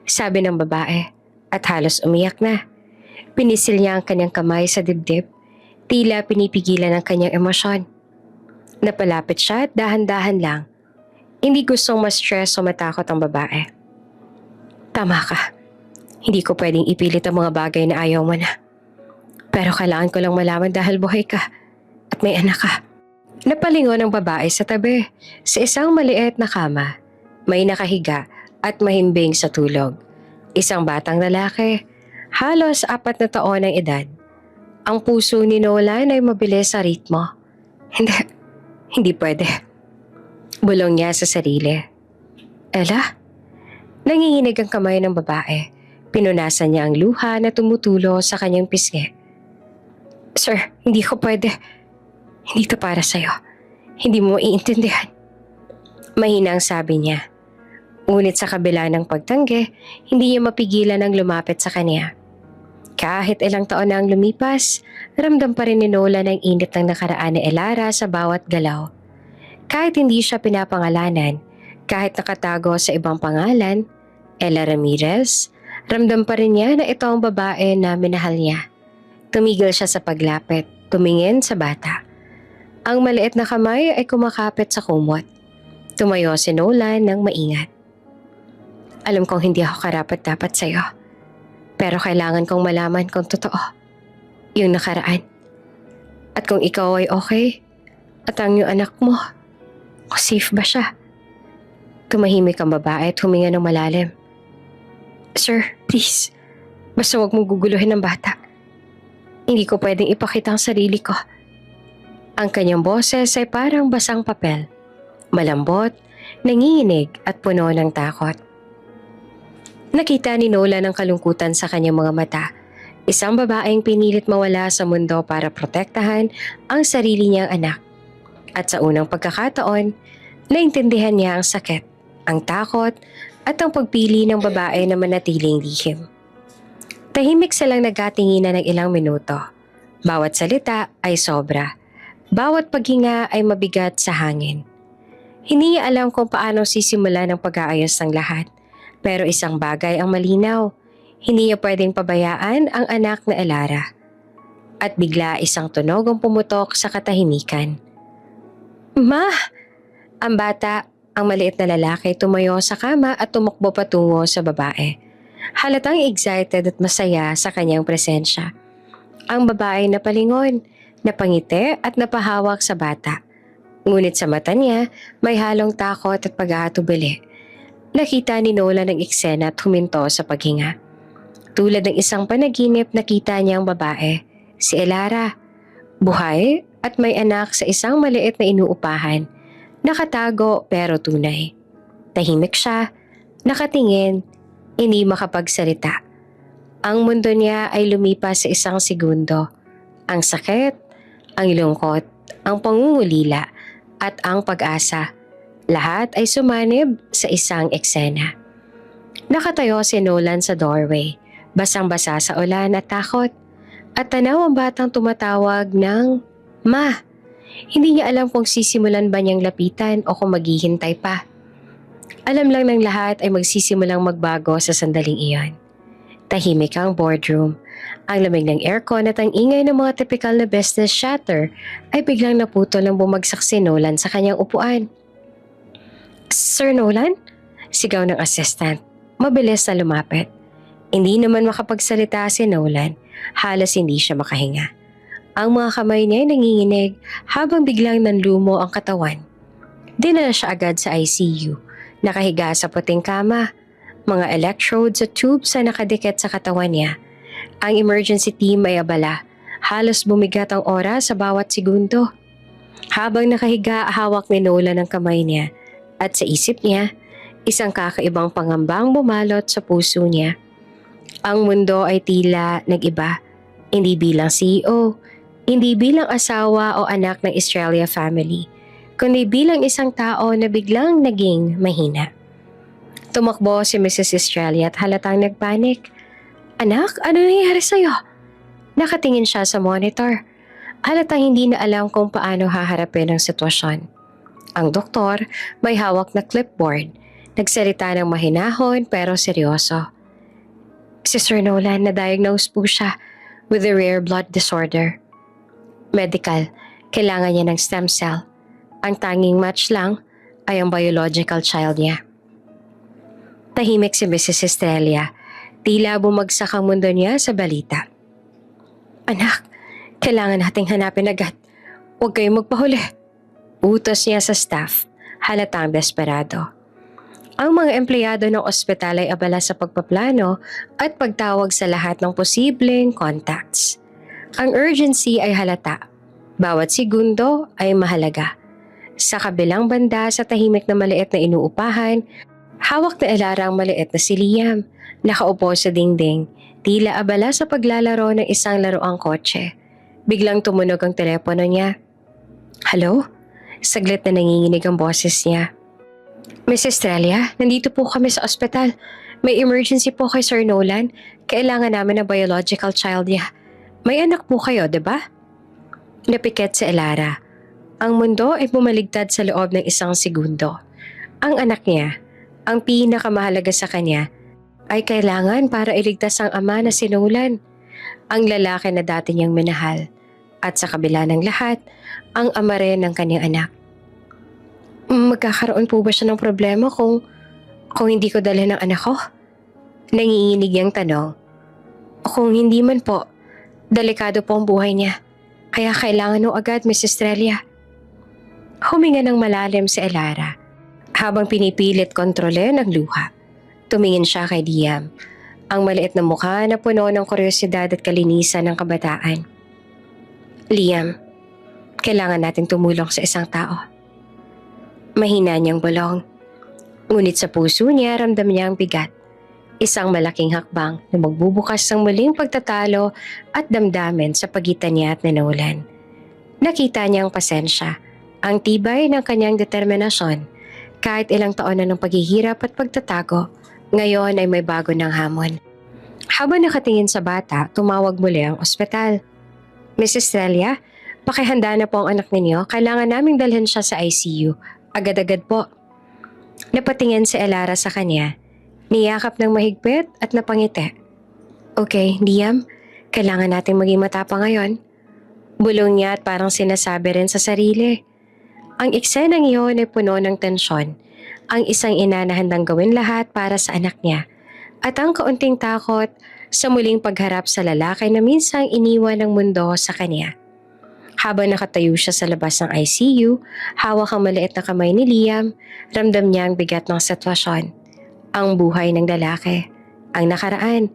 Sabi ng babae at halos umiyak na. Pinisil niya ang kanyang kamay sa dibdib. Tila pinipigilan ang kanyang emosyon. Napalapit siya at dahan-dahan lang. Hindi gustong ma-stress o matakot ang babae. Tama ka. Hindi ko pwedeng ipilit ang mga bagay na ayaw mo na. Pero kailangan ko lang malaman dahil buhay ka at may anak ka. Napalingon ang babae sa tabi. Sa isang maliit na kama, may nakahiga at mahimbing sa tulog. Isang batang lalaki, halos 4 na taon ang edad. Ang puso ni Nolan ay mabilis sa ritmo. Hindi pwede. Bulong niya sa sarili. Ella? Nanginginig ang kamay ng babae. Pinunasan niya ang luha na tumutulo sa kanyang pisngi. Sir, hindi ko pwede. Hindi to para sa'yo. Hindi mo iintindihan. Mahina ang sabi niya. Ngunit sa kabila ng pagtanggi, hindi niya mapigilan ang lumapit sa kanya. Kahit ilang taon na ang lumipas, ramdam pa rin ni Nolan ang init ng nakaraan ni Elara sa bawat galaw. Kahit hindi siya pinapangalanan, kahit nakatago sa ibang pangalan, Ella Ramirez, ramdam pa rin niya na ito ang babae na minahal niya. Tumigil siya sa paglapit, tumingin sa bata. Ang maliit na kamay ay kumakapit sa kumot. Tumayo si Nolan ng maingat. Alam kong hindi ako karapat-dapat sa'yo. Pero kailangan kong malaman kung totoo. Yung nakaraan. At kung ikaw ay okay. At ang iyong anak mo. Kung safe ba siya. Tumahimik ang babae at huminga ng malalim. Sir, please. Basta huwag mong guguluhin ang bata. Hindi ko pwedeng ipakita ang sarili ko. Ang kanyang boses ay parang basang papel. Malambot, nanginginig at puno ng takot. Nakita ni Nolan ang kalungkutan sa kanyang mga mata. Isang babaeng pinilit mawala sa mundo para protektahan ang sarili niyang anak. At sa unang pagkakataon, naintindihan niya ang sakit, ang takot, at ang pagpili ng babae na manatiling lihim. Tahimik silang nagkatinginan ng ilang minuto. Bawat salita ay sobra. Bawat paghinga ay mabigat sa hangin. Hindi niya alam kung paano sisimula ng pag-aayos ng lahat. Pero isang bagay ang malinaw. Hindi niya pwedeng pabayaan ang anak na Elara. At bigla isang tunog ang pumutok sa katahimikan. Ma! Ang bata, ang maliit na lalaki, tumayo sa kama at tumakbo patungo sa babae. Halatang excited at masaya sa kanyang presensya. Ang babae napalingon, napangiti at napahawak sa bata. Ngunit sa mata niya, may halong takot at pag-aatubili. Nakita ni Nolan ang eksena at huminto sa paghinga. Tulad ng isang panaginip, nakita niya ang babae, si Elara. Buhay at may anak sa isang maliit na inuupahan. Nakatago pero tunay. Tahimik siya, nakatingin, hindi makapagsalita. Ang mundo niya ay lumipas sa isang segundo. Ang sakit, ang lungkot, ang pangungulila, at ang pag-asa. Lahat ay sumanib sa isang eksena. Nakatayo si Nolan sa doorway, basang-basa sa ulan at takot. At tanaw ang batang tumatawag ng Ma. Hindi niya alam kung sisimulan ba niyang lapitan o kung maghihintay pa. Alam lang ng lahat ay magsisimulang magbago sa sandaling iyon. Tahimik ang boardroom. Ang lamig ng aircon at ang ingay ng mga typical na business chatter ay biglang naputol nang bumagsak si Nolan sa kanyang upuan. Sir Nolan? Sigaw ng assistant. Mabilis na lumapit. Hindi naman makapagsalita si Nolan. Halos hindi siya makahinga. Ang mga kamay niya ay nanginginig habang biglang nanlumo ang katawan. Dinala siya agad sa ICU. Nakahiga sa puting kama. Mga electrodes at tubes na nakadikit sa katawan niya. Ang emergency team ay abala. Halos bumigat ang oras sa bawat segundo. Habang nakahiga, hawak ni Nolan ang kamay niya. At sa isip niya, isang kakaibang pangambang bumalot sa puso niya. Ang mundo ay tila nag-iba. Hindi bilang CEO, hindi bilang asawa o anak ng Estrella family, kundi bilang isang tao na biglang naging mahina. Tumakbo si Mrs. Estrella at halatang nagpanik. Anak, ano nangyayari sa'yo? Nakatingin siya sa monitor. Halatang hindi na alam kung paano haharapin ang sitwasyon. Ang doktor may hawak na clipboard. Nagsalita ng mahinahon pero seryoso. Si Sir Nolan, na-diagnose po siya with a rare blood disorder. Medical, kailangan niya ng stem cell. Ang tanging match lang ay ang biological child niya. Tahimik si Mrs. Estrella. Tila bumagsak ang mundo niya sa balita. Anak, kailangan nating hanapin agad. Huwag kayong magpahuli. Utos niya sa staff, halatang desperado. Ang mga empleyado ng ospital ay abala sa pagpaplano at pagtawag sa lahat ng posibleng contacts. Ang urgency ay halata. Bawat segundo ay mahalaga. Sa kabilang banda sa tahimik na maliit na inuupahan, hawak na Elara ang maliit na si Liam, nakaupo sa dingding, tila abala sa paglalaro ng isang laruang kotse. Biglang tumunog ang telepono niya. Hello? Saglit na nanginginig ang boses niya. Miss Estrella, nandito po kami sa ospital. May emergency po kay Sir Nolan. Kailangan namin ng biological child niya. May anak po kayo, diba? Napikit si Elara. Ang mundo ay bumaligtad sa loob ng isang segundo. Ang anak niya, ang pinakamahalaga sa kanya, ay kailangan para iligtas ang ama na si Nolan. Ang lalaki na dati niyang minahal. At sa kabila ng lahat, ang ama rin ng kanyang anak. Magkakaroon po ba siya ng problema kung hindi ko dalhin ang anak ko? Nanginginig niyang tanong. Kung hindi man po, delikado po ang buhay niya. Kaya kailangan nung agad, Miss Estrella. Huminga ng malalim si Elara habang pinipilit kontrolin ang luha. Tumingin siya kay Liam, ang maliit na mukha na puno ng kuryosidad at kalinisan ng kabataan. Liam, kailangan nating tumulong sa isang tao. Mahina niyang bulong. Ngunit sa puso niya ramdam niya ang bigat. Isang malaking hakbang na magbubukas ng muling pagtatalo at damdamin sa pagitan niya at ni Nolan. Nakita niya ang pasensya, ang tibay ng kanyang determinasyon. Kahit ilang taon na ng paghihirap at pagtatago, ngayon ay may bago ng hamon. Habang nakatingin sa bata, tumawag muli ang ospital. Miss Estrella, pakihanda na po ang anak ninyo. Kailangan naming dalhin siya sa ICU. Agad-agad po. Napatingin si Elara sa kanya. Niyakap ng mahigpit at napangiti. Okay, Liam, kailangan nating maging matapang ngayon. Bulong niya at parang sinasabi rin sa sarili. Ang eksenang iyon ay puno ng tensyon. Ang isang ina na handang gawin lahat para sa anak niya. at ang kaunting takot sa muling pagharap sa lalaki na minsang iniwan ng mundo sa kanya. Habang nakatayo siya sa labas ng ICU, hawak ang maliit na kamay ni Liam, ramdam niya ang bigat ng sitwasyon. Ang buhay ng lalaki, ang nakaraan,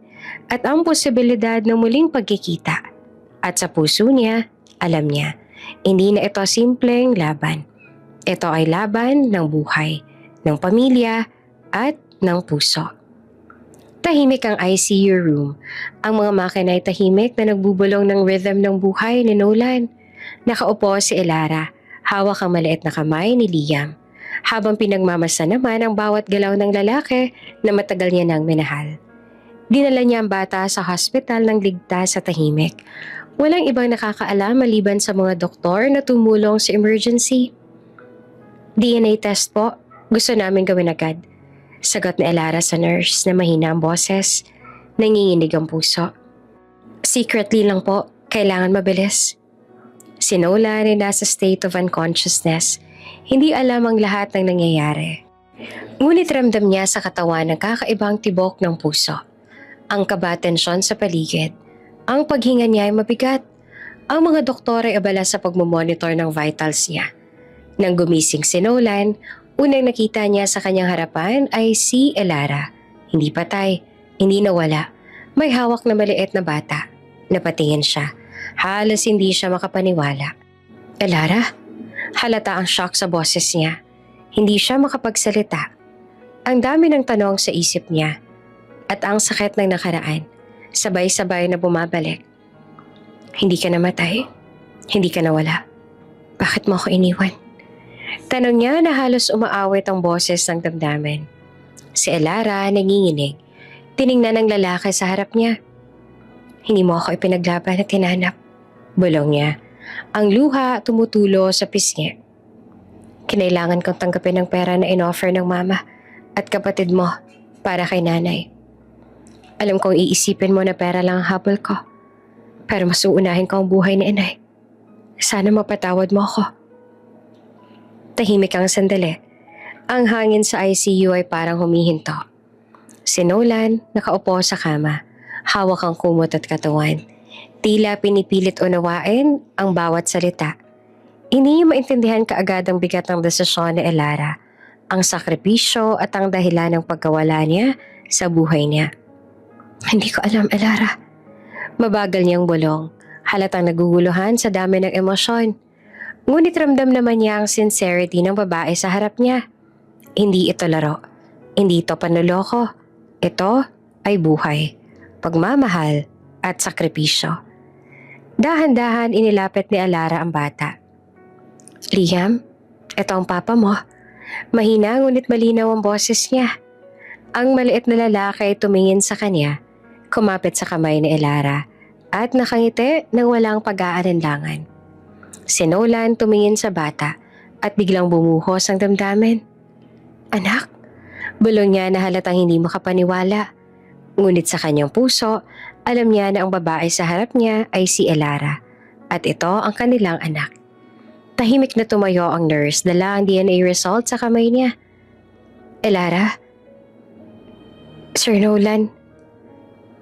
at ang posibilidad ng muling pagkikita. At sa puso niya, alam niya, hindi na ito simpleng laban. Ito ay laban ng buhay, ng pamilya, at ng puso. Tahimik ang ICU room. Ang mga makina ay tahimik na nagbubulong ng rhythm ng buhay ni Nolan. Nakaupo si Elara, hawak ang maliit na kamay ni Liam, habang pinagmamasa naman ang bawat galaw ng lalaki na matagal niya nang minahal. Dinala niya ang bata sa hospital ng ligtas sa tahimik. Walang ibang nakakaalam maliban sa mga doktor na tumulong sa emergency. DNA test po, gusto namin gawin agad. Sagot ni Elara sa nurse na mahina ang boses, nanginginig ang puso. Secretly lang po, kailangan mabilis. Si Nolan ay nasa state of unconsciousness, hindi alam ang lahat ng nangyayari. Ngunit ramdam niya sa katawan ang kakaibang tibok ng puso. Ang kaba-tensyon sa paligid. Ang paghinga niya ay mabigat. Ang mga doktor ay abala sa pagmumonitor ng vitals niya. Nang gumising si Nolan, unang nakita niya sa kanyang harapan ay si Elara. Hindi patay, hindi nawala. May hawak na maliit na bata. Napatingin siya. Halos hindi siya makapaniwala. Elara? Halata ang shock sa boses niya. Hindi siya makapagsalita. Ang dami ng tanong sa isip niya. At ang sakit ng nakaraan. Sabay-sabay na bumabalik. Hindi ka namatay? Hindi ka nawala? Bakit mo ako iniwan? Tanong niya na halos umaawit ang boses ng damdamin. Si Elara nanginginig. Tiningnan ng lalaki sa harap niya. Hindi mo ako ipinaglaban at hinanap. Bulong niya. Ang luha tumutulo sa pisngi. Kinailangan kong tanggapin ang pera na inoffer ng mama at kapatid mo para kay nanay. Alam kong iisipin mo na pera lang ang habol ko. Pero mas uunahin ko ang buhay ni inay. Sana mapatawad mo ako. Tahimik ang sandali. Ang hangin sa ICU ay parang humihinto. Si Nolan nakaupo sa kama, hawak ang kumot at katawan. Tila pinipilit unawain ang bawat salita. Hindi niya maintindihan kaagad ang bigat ng desisyon ni Elara, ang sakripisyo at ang dahilan ng pagkawala niya sa buhay niya. Hindi ko alam, Elara. Mabagal niyang bulong, halatang naguguluhan sa dami ng emosyon. Ngunit ramdam naman niya ang sincerity ng babae sa harap niya. Hindi ito laro. Hindi ito panloloko. Ito ay buhay, pagmamahal at sakripisyo. Dahan-dahan inilapit ni Elara ang bata. Liam, ito ang papa mo. Mahina ngunit malinaw ang boses niya. Ang maliit na lalaki ay tumingin sa kanya, kumapit sa kamay ni Elara at nakangiti nang walang pag-aalinlangan. Si Nolan tumingin sa bata at biglang bumuhos ang damdamin. Anak, bulong niya na halatang hindi makapaniwala. Ngunit sa kanyang puso, alam niya na ang babae sa harap niya ay si Elara at ito ang kanilang anak. Tahimik na tumayo ang nurse, dala ang DNA result sa kamay niya. Elara? Sir Nolan?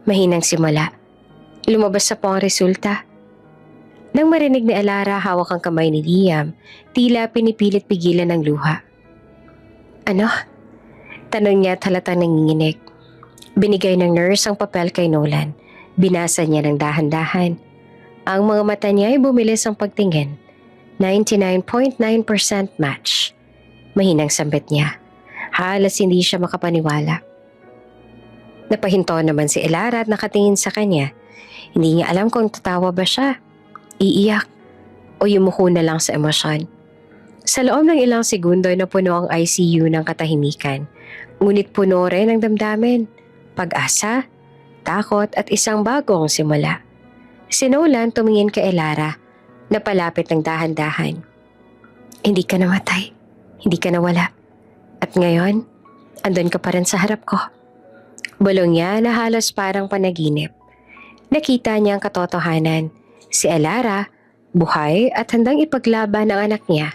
Mahinang simula. Lumabas sa po ang resulta. Nang marinig ni Elara hawak ang kamay ni Liam, tila pinipilit pigilan ng luha. Ano? Tanong niya at halatang nanginginig. Binigay ng nurse ang papel kay Nolan. Binasa niya ng dahan-dahan. Ang mga mata niya ay bumilis ang pagtingin. 99.9% match. Mahinang sambit niya. Halos hindi siya makapaniwala. Napahinto naman si Elara at nakatingin sa kanya. Hindi niya alam kung tatawa ba siya, iiyak, o yumuko na lang sa emosyon. Sa loob ng ilang segundo ay napuno ang ICU ng katahimikan. Ngunit puno rin ang damdamin, pag-asa, takot at isang bagong simula. Si Nolan tumingin kay Elara, napalapit ng dahan-dahan. Hindi ka namatay, hindi ka nawala. At ngayon, andun ka pa rin sa harap ko. Bulong niya na halos parang panaginip. Nakita niya ang katotohanan. Si Elara, buhay at handang ipaglaban ang anak niya,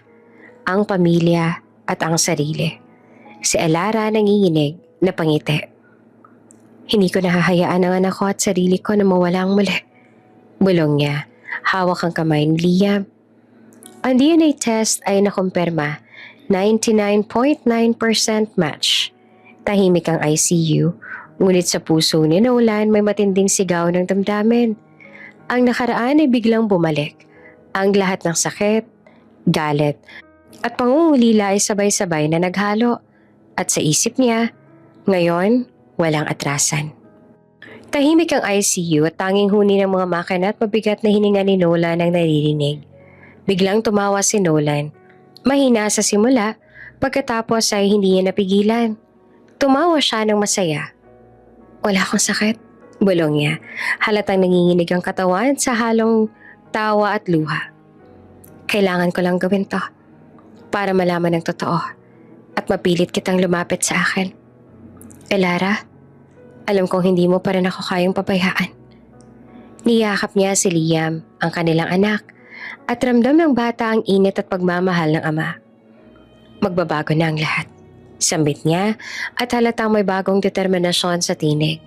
ang pamilya at ang sarili. Si Elara nanginginig, napangiti. Hindi ko nahahayaan ang anak ko at sarili ko na mawalang muli. Bulong niya, hawak ang kamay ni Liam. Ang DNA test ay nakumpirma, 99.9% match. Tahimik ang ICU, ngunit sa puso ni Nolan may matinding sigaw ng damdamin. Ang nakaraan ay biglang bumalik. Ang lahat ng sakit, galit, at pangungulila ay sabay-sabay na naghalo. At sa isip niya, ngayon, walang atrasan. Tahimik ang ICU at tanging huni ng mga makina at mabigat na hininga ni Nolan ang naririnig. Biglang tumawa si Nolan. Mahina sa simula, pagkatapos ay hindi niya napigilan. Tumawa siya ng masaya. Wala akong sakit, bulong niya. Halatang nanginginig ang katawan sa halong tawa at luha. Kailangan ko lang gawin to para malaman ng totoo at mapilit kitang lumapit sa akin. Elara, alam kong hindi mo pa rin ako kayang pabayaan. Niyakap niya si Liam, ang kanilang anak, at ramdam ng bata ang init at pagmamahal ng ama. Magbabago na ang lahat. Sambit niya at halatang may bagong determinasyon sa tinig.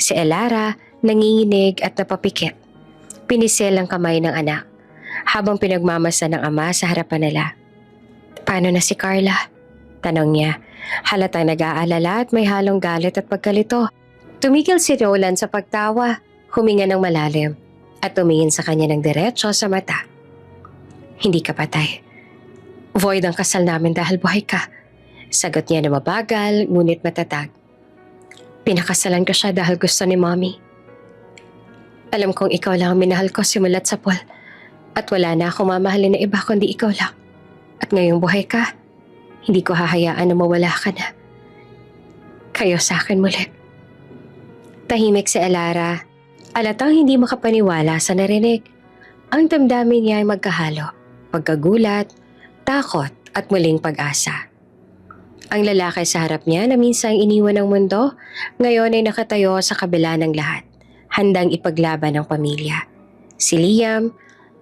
Si Elara nanginginig at napapikit. Pinisil ang kamay ng anak habang pinagmamasa ng ama sa harapan nila. Paano na si Carla? Tanong niya. Halatang nag-aalala at may halong galit at pagkalito. Tumigil si Nolan sa pagtawa, huminga ng malalim at tumingin sa kanya ng diretso sa mata. Hindi ka patay. Void ang kasal namin dahil buhay ka. Sagot niya na mabagal ngunit matatag. Pinakasalan ko siya dahil gusto ni Mommy. Alam kong ikaw lang ang minahal ko simulat sa pool at wala na akong mamahalin na iba kundi ikaw lang. At ngayong buhay ka, hindi ko hahayaan na mawala ka na. Kayo sa akin muli. Tahimik si Elara. Alatang hindi makapaniwala sa narinig. Ang damdamin niya ay magkahalo. Pagkagulat, takot at muling pag-asa. Ang lalaki sa harap niya na minsang iniwan ng mundo, ngayon ay nakatayo sa kabila ng lahat, handang ipaglaban ng pamilya. Si Liam,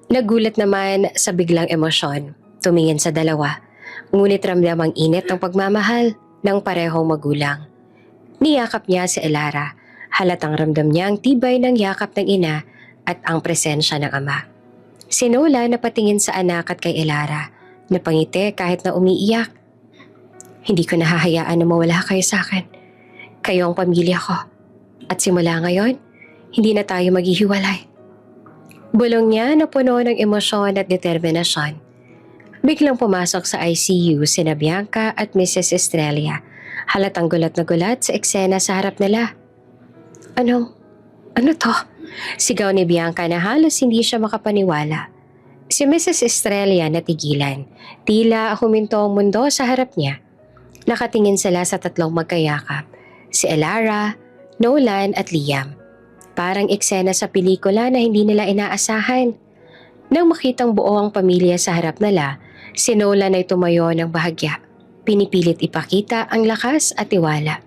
nagulat naman sa biglang emosyon, tumingin sa dalawa, ngunit ramdam ang init ng pagmamahal ng parehong magulang. Niyakap niya si Elara, halatang ramdam niya ang tibay ng yakap ng ina at ang presensya ng ama. Si Nola napatingin sa anak at kay Elara, napangiti kahit na umiiyak. Hindi ko nahahayaan na mawala kayo sa akin. Kayo ang pamilya ko. At simula ngayon, hindi na tayo maghihiwalay. Bulong niya na puno ng emosyon at determinasyon. Biglang pumasok sa ICU sina Bianca at Mrs. Estrella. Halatang gulat na gulat sa eksena sa harap nila. Ano to? Sigaw ni Bianca na halos hindi siya makapaniwala. Si Mrs. Estrella natigilan. Tila huminto ang mundo sa harap niya. Nakatingin sila sa tatlong magkayakap. Si Elara, Nolan at Liam. Parang eksena sa pelikula na hindi nila inaasahan. Nang makitang buo ang pamilya sa harap nila, si Nolan ay tumayo ng bahagya. Pinipilit ipakita ang lakas at tiwala.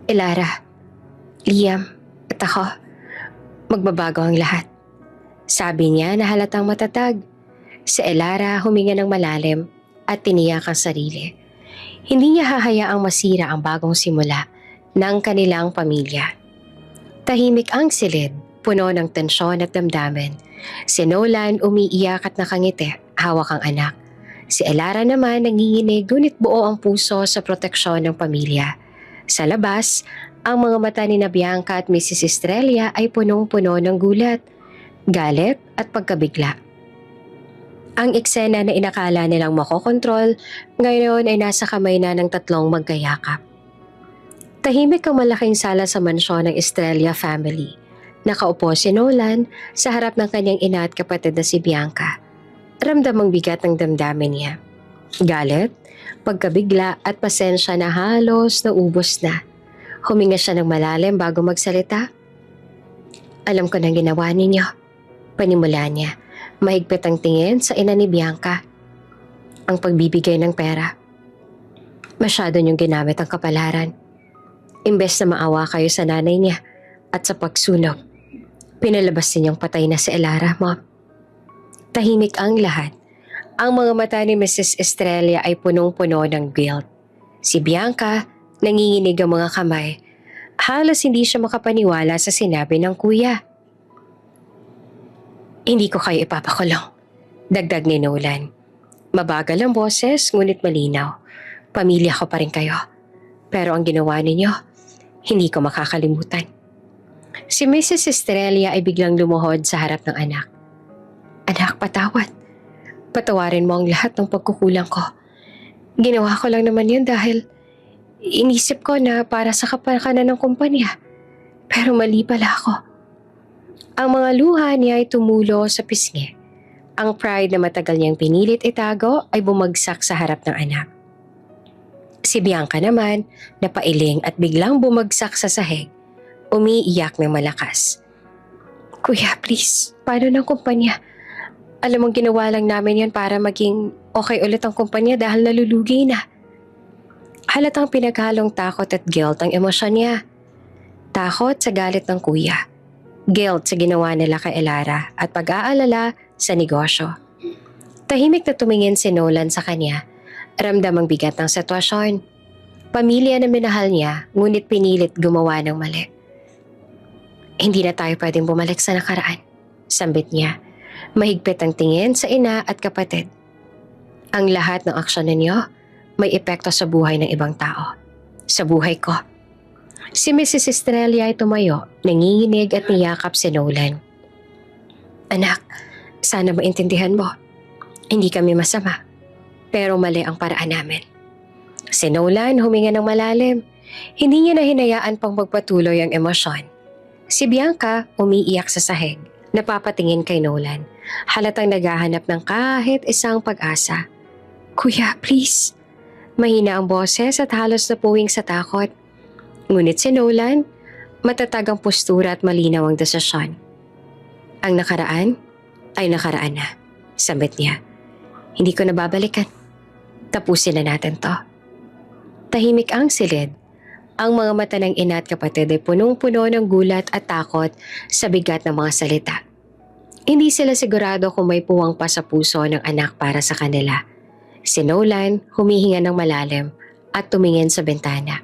Elara, Liam at ako, magbabago ang lahat. Sabi niya na halatang matatag. Si Elara huminga ng malalim at tiniyak ang sarili. Hindi niya hahayaang masira ang bagong simula ng kanilang pamilya. Tahimik ang silid, puno ng tensyon at damdamin. Si Nolan umiiyak at nakangiti, hawak ang anak. Si Elara naman nanginginig ngunit buo ang puso sa proteksyon ng pamilya. Sa labas, ang mga mata ni Bianca at Mrs. Estrella ay punong-puno ng gulat, galit at pagkabigla. Ang eksena na inakala nilang makokontrol, ngayon ay nasa kamay na ng tatlong magkayakap. Tahimik ang malaking sala sa mansyon ng Estrella family. Nakaupo si Nolan sa harap ng kanyang ina at kapatid na si Bianca. Ramdam ang bigat ng damdamin niya. Galit, pagkabigla at pasensya na halos naubos na. Huminga siya ng malalim bago magsalita. Alam ko nang ginawa ninyo. Panimula niya. Mahigpit ang tingin sa ina ni Bianca. Ang pagbibigay ng pera. Masyado niyong ginamit ang kapalaran. Imbes na maawa kayo sa nanay niya at sa pagsunog, pinalabas ninyong patay na si Elara, Mom. Tahimik ang lahat. Ang mga mata ni Mrs. Estrella ay punong-puno ng guilt. Si Bianca, nanginginig ang mga kamay. Halos hindi siya makapaniwala sa sinabi ng kuya. Hindi ko kayo ipapakulong, dagdag ni Nolan. Mabagal ang boses ngunit malinaw. Pamilya ko pa rin kayo. Pero ang ginawa ninyo, hindi ko makakalimutan. Si Mrs. Estrella ay biglang lumuhod sa harap ng anak. Anak, patawad. Patawarin mo ang lahat ng pagkukulang ko. Ginawa ko lang naman yun dahil inisip ko na para sa kapakanan ng kumpanya. Pero mali pala ako. Ang mga luha niya ay tumulo sa pisngi. Ang pride na matagal niyang pinilit itago ay bumagsak sa harap ng anak. Si Bianca naman, napailing at biglang bumagsak sa sahig. Umiiyak ng malakas. Kuya, please, paano ng kumpanya? Alam mong ginawa lang namin yan para maging okay ulit ang kumpanya dahil nalulugi na. Halatang pinaghalong takot at guilt ang emosyon niya. Takot sa galit ng kuya. Guilt sa ginawa nila kay Elara at pag-aalala sa negosyo. Tahimik na tumingin si Nolan sa kanya. Ramdam ang bigat ng sitwasyon. Pamilya na minahal niya, ngunit pinilit gumawa ng mali. Hindi na tayo pwedeng bumalik sa nakaraan, sambit niya. Mahigpit ang tingin sa ina at kapatid. Ang lahat ng aksyon ninyo may epekto sa buhay ng ibang tao. Sa buhay ko. Si Mrs. Estrella ay tumayo, nanginginig at niyakap si Nolan. Anak, sana maintindihan mo. Hindi kami masama. Pero mali ang paraan namin. Si Nolan huminga ng malalim. Hindi niya na hinayaan pang magpatuloy ang emosyon. Si Bianca umiiyak sa sahig. Napapatingin kay Nolan. Halatang naghahanap ng kahit isang pag-asa. Kuya, please. Mahina ang boses at halos napuwing sa takot. Ngunit si Nolan, matatag ang postura at malinaw ang desisyon. Ang nakaraan ay nakaraan na, sambit niya. Hindi ko na babalikan. Tapusin na natin to. Tahimik ang silid. Ang mga mata ng ina at kapatid ay punong-puno ng gulat at takot sa bigat ng mga salita. Hindi sila sigurado kung may puwang pa sa puso ng anak para sa kanila. Si Nolan humihinga ng malalim at tumingin sa bintana.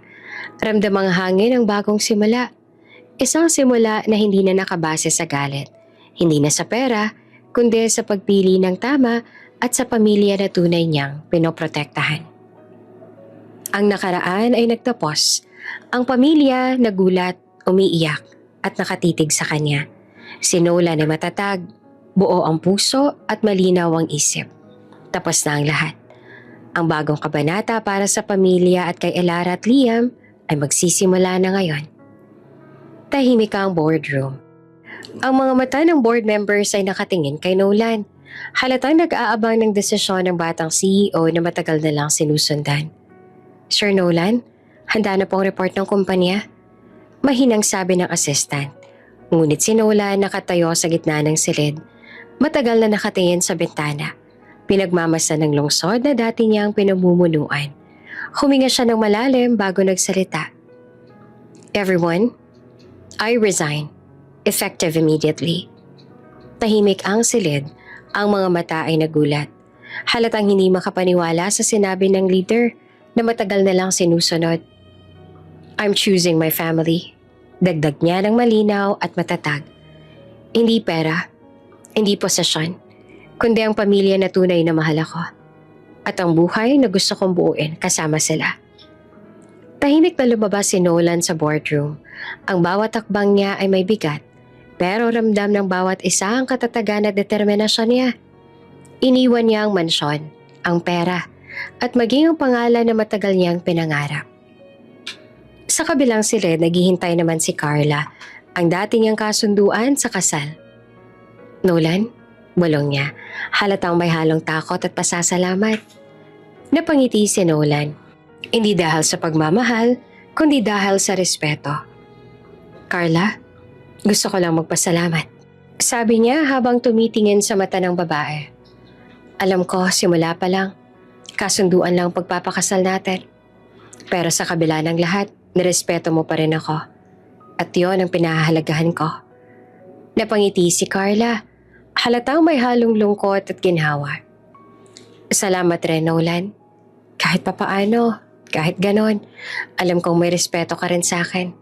Ramdam ang hangin ng bagong simula. Isang simula na hindi na nakabase sa galit. Hindi na sa pera, kundi sa pagpili ng tama at sa pamilya na tunay niyang pinoprotektahan. Ang nakaraan ay nagtapos. Ang pamilya nagulat, umiiyak at nakatitig sa kanya. Si Nolan ay matatag, buo ang puso at malinaw ang isip. Tapos na ang lahat. Ang bagong kabanata para sa pamilya at kay Elara at Liam ay magsisimula na ngayon. Tahimik ang boardroom. Ang mga mata ng board members ay nakatingin kay Nolan. Halatang nag-aabang ng desisyon ng batang CEO na matagal na lang sinusundan. Sir Nolan, handa na pong report ng kumpanya? Mahinang sabi ng assistant. Ngunit si Nolan nakatayo sa gitna ng silid. Matagal na nakatingin sa bintana. Pinagmamasan ng lungsod na dati niyang pinamumunuan. Huminga siya ng malalim bago nagsalita. Everyone, I resign. Effective immediately. Tahimik ang silid. Ang mga mata ay nagulat. Halatang hindi makapaniwala sa sinabi ng leader na matagal na lang sinusunod. I'm choosing my family. Dagdag niya ng malinaw at matatag. Hindi pera, hindi posesyon, kundi ang pamilya na tunay na mahal ako. At ang buhay na gusto kong buuin kasama sila. Tahimik na lumabas si Nolan sa boardroom. Ang bawat takbang niya ay may bigat, pero ramdam ng bawat isa ang katatagan at determinasyon niya. Iniwan niya ang mansyon, ang pera, at maging ang pangalan na matagal niyang pinangarap. Sa kabilang silid, naghihintay naman si Carla, ang dati niyang kasunduan sa kasal. Nolan, bulong niya, halatang may halong takot at pasasalamat. Napangiti si Nolan, hindi dahil sa pagmamahal, kundi dahil sa respeto. Carla, gusto ko lang magpasalamat. Sabi niya habang tumitingin sa mata ng babae. Alam ko, simula pa lang, kasunduan lang pagpapakasal natin. Pero sa kabila ng lahat, nirespeto mo pa rin ako. At yon ang pinahahalagahan ko. Napangiti si Carla, halatang may halong lungkot at ginhawa. Salamat rin, Nolan. Kahit papaano, kahit ganon, alam kong may respeto ka rin sa akin.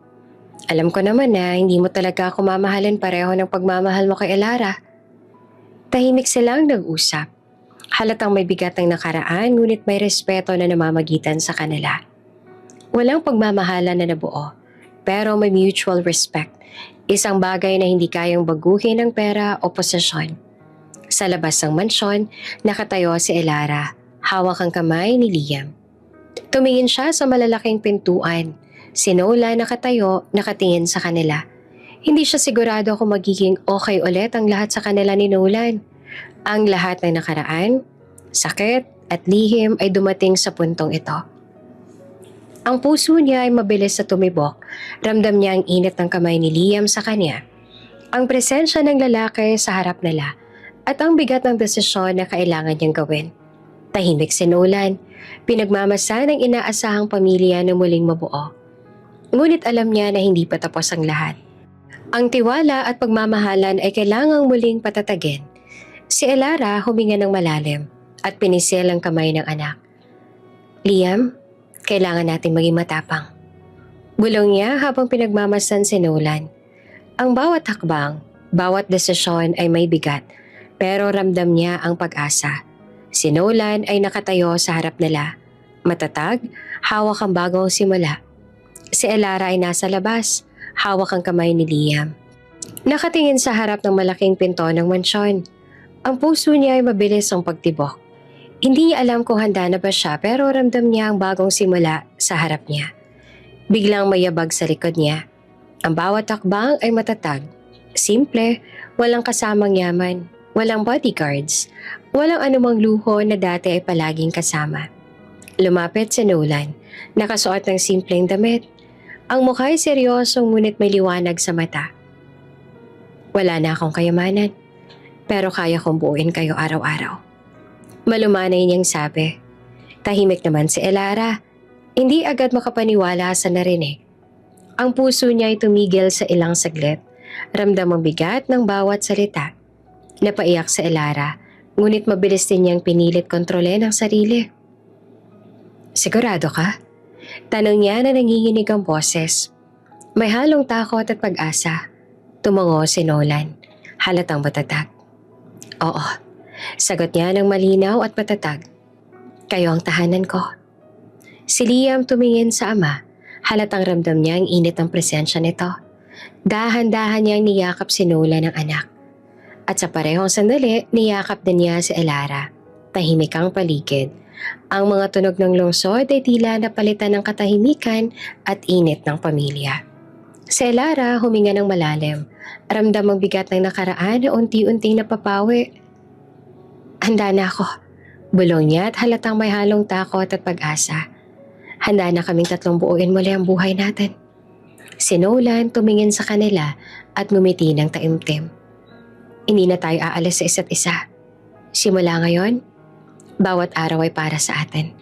Alam ko naman na hindi mo talaga ako mamahalin pareho ng pagmamahal mo kay Elara. Tahimik silang nag-usap. Halatang may bigat ng nakaraan ngunit may respeto na namamagitan sa kanila. Walang pagmamahalan na nabuo, pero may mutual respect. Isang bagay na hindi kayang baguhin ng pera o posisyon. Sa labas ng mansyon, nakatayo si Elara, hawak ang kamay ni Liam. Tumingin siya sa malalaking pintuan. Si Nola nakatayo, nakatingin sa kanila. Hindi siya sigurado kung magiging okay ulit ang lahat sa kanila ni Nolan. Ang lahat ng nakaraan, sakit at lihim ay dumating sa puntong ito. Ang puso niya ay mabilis sa tumibok. Ramdam niya ang init ng kamay ni Liam sa kanya. Ang presensya ng lalaki sa harap nila at ang bigat ng desisyon na kailangan niyang gawin. Tahimik si Nolan. Pinagmamasa ng inaasahang pamilya na muling mabuo. Ngunit alam niya na hindi pa tapos ang lahat. Ang tiwala at pagmamahalan ay kailangang muling patatagin. Si Elara huminga ng malalim at pinisil ang kamay ng anak. Liam, kailangan natin maging matapang. Bulong niya habang pinagmamasan si Nolan. Ang bawat hakbang, bawat desisyon ay may bigat, pero ramdam niya ang pag-asa. Si Nolan ay nakatayo sa harap nila. Matatag, hawak ang bagong simula. Si Elara ay nasa labas, hawak ang kamay ni Liam. Nakatingin sa harap ng malaking pinto ng mansyon. Ang puso niya ay mabilis ang pagtibok. Hindi niya alam kung handa na ba siya pero ramdam niya ang bagong simula sa harap niya. Biglang mayabag sa likod niya. Ang bawat hakbang ay matatag. Simple, walang kasamang yaman, walang bodyguards, walang anumang luho na dati ay palaging kasama. Lumapit si Nolan, nakasuot ng simpleng damit. Ang mukha ay seryosong ngunit may liwanag sa mata. Wala na akong kayamanan, pero kaya kong buuin kayo araw-araw. Malumanay niyang sabi. Tahimik naman si Elara. Hindi agad makapaniwala sa narinig. Ang puso niya ay tumigil sa ilang saglit. Ramdam ang bigat ng bawat salita. Napaiyak si Elara, ngunit mabilis din niyang pinilit kontrolin ang sarili. Sigurado ka? Tanong niya na nanginginig ang boses. May halong takot at pag-asa. Tumango si Nolan. Halatang matatag. Oo. Sagot niya ng malinaw at matatag. Kayo ang tahanan ko. Si Liam tumingin sa ama. Halatang ramdam niya ang init ng presensya nito. Dahan-dahan niyang niyakap si Nola ng anak. At sa parehong sandali, niyakap din niya si Elara. Tahimik ang paligid. Ang mga tunog ng lungsod ay tila napalitan ng katahimikan at init ng pamilya. Si Elara huminga ng malalim. Ramdam ang bigat ng nakaraan na unti-unting napapawi. Handa na ako. Bulong niya at halatang may halong takot at pag-asa. Handa na kaming tatlong buuin muli ang buhay natin. Si Nolan tumingin sa kanila at ngumiti ng taimtim. Hindi na tayo aalis sa isa't isa. Simula ngayon, bawat araw ay para sa atin.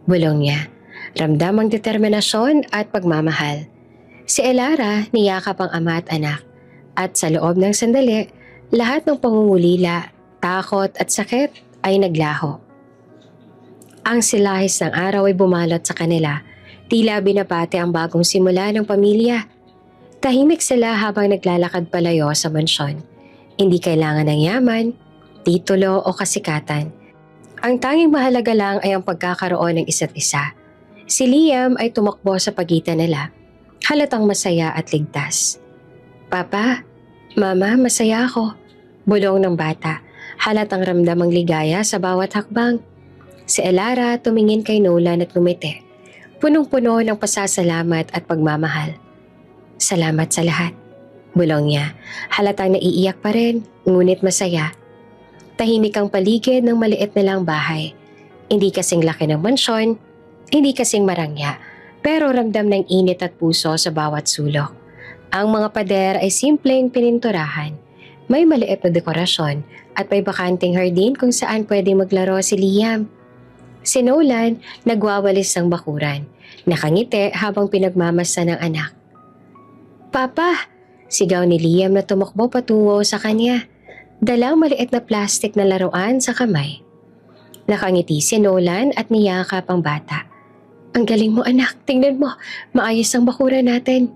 Bulong niya. Ramdam ang determinasyon at pagmamahal. Si Elara niyakap ang ama at anak. At sa loob ng sandali, lahat ng pangungulila, takot at sakit ay naglaho. Ang silahis ng araw ay bumalot sa kanila. Tila binabate ang bagong simula ng pamilya. Tahimik sila habang naglalakad palayo sa mansyon. Hindi kailangan ng yaman, titulo o kasikatan. Ang tanging mahalaga lang ay ang pagkakaroon ng isa't isa. Si Liam ay tumakbo sa pagitan nila. Halatang masaya at ligtas. Papa, Mama, masaya ako. Bulong ng bata. Halatang ramdam ang ligaya sa bawat hakbang. Si Elara tumingin kay Nolan at ngumiti. Punong-puno ng pasasalamat at pagmamahal. Salamat sa lahat. Bulong niya. Halatang naiiyak pa rin, ngunit masaya. Tahimik ang paligid ng maliit na lang bahay. Hindi kasing laki ng mansyon, hindi kasing marangya, pero ramdam ng init at puso sa bawat sulok. Ang mga pader ay simpleng pininturahan. May maliit na dekorasyon at may bakanting hardin kung saan pwede maglaro si Liam. Si Nolan nagwawalis ng bakuran. Nakangiti habang pinagmamasa ng anak. Papa! Sigaw ni Liam na tumakbo patungo sa kanya. Dalang maliit na plastik na laruan sa kamay. Nakangiti si Nolan at niyakap ang bata. Ang galing mo anak, tingnan mo, maayos ang bakuran natin.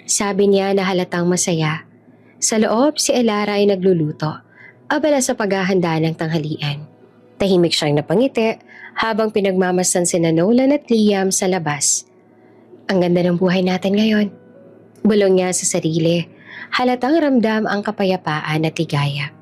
Sabi niya na halatang masaya. Sa loob, si Elara ay nagluluto, abala sa paghahanda ng tanghalian. Tahimik siyang napangiti habang pinagmamasdan sina Nolan at Liam sa labas. Ang ganda ng buhay natin ngayon. Bulong niya sa sarili. Halatang ramdam ang kapayapaan at ligaya.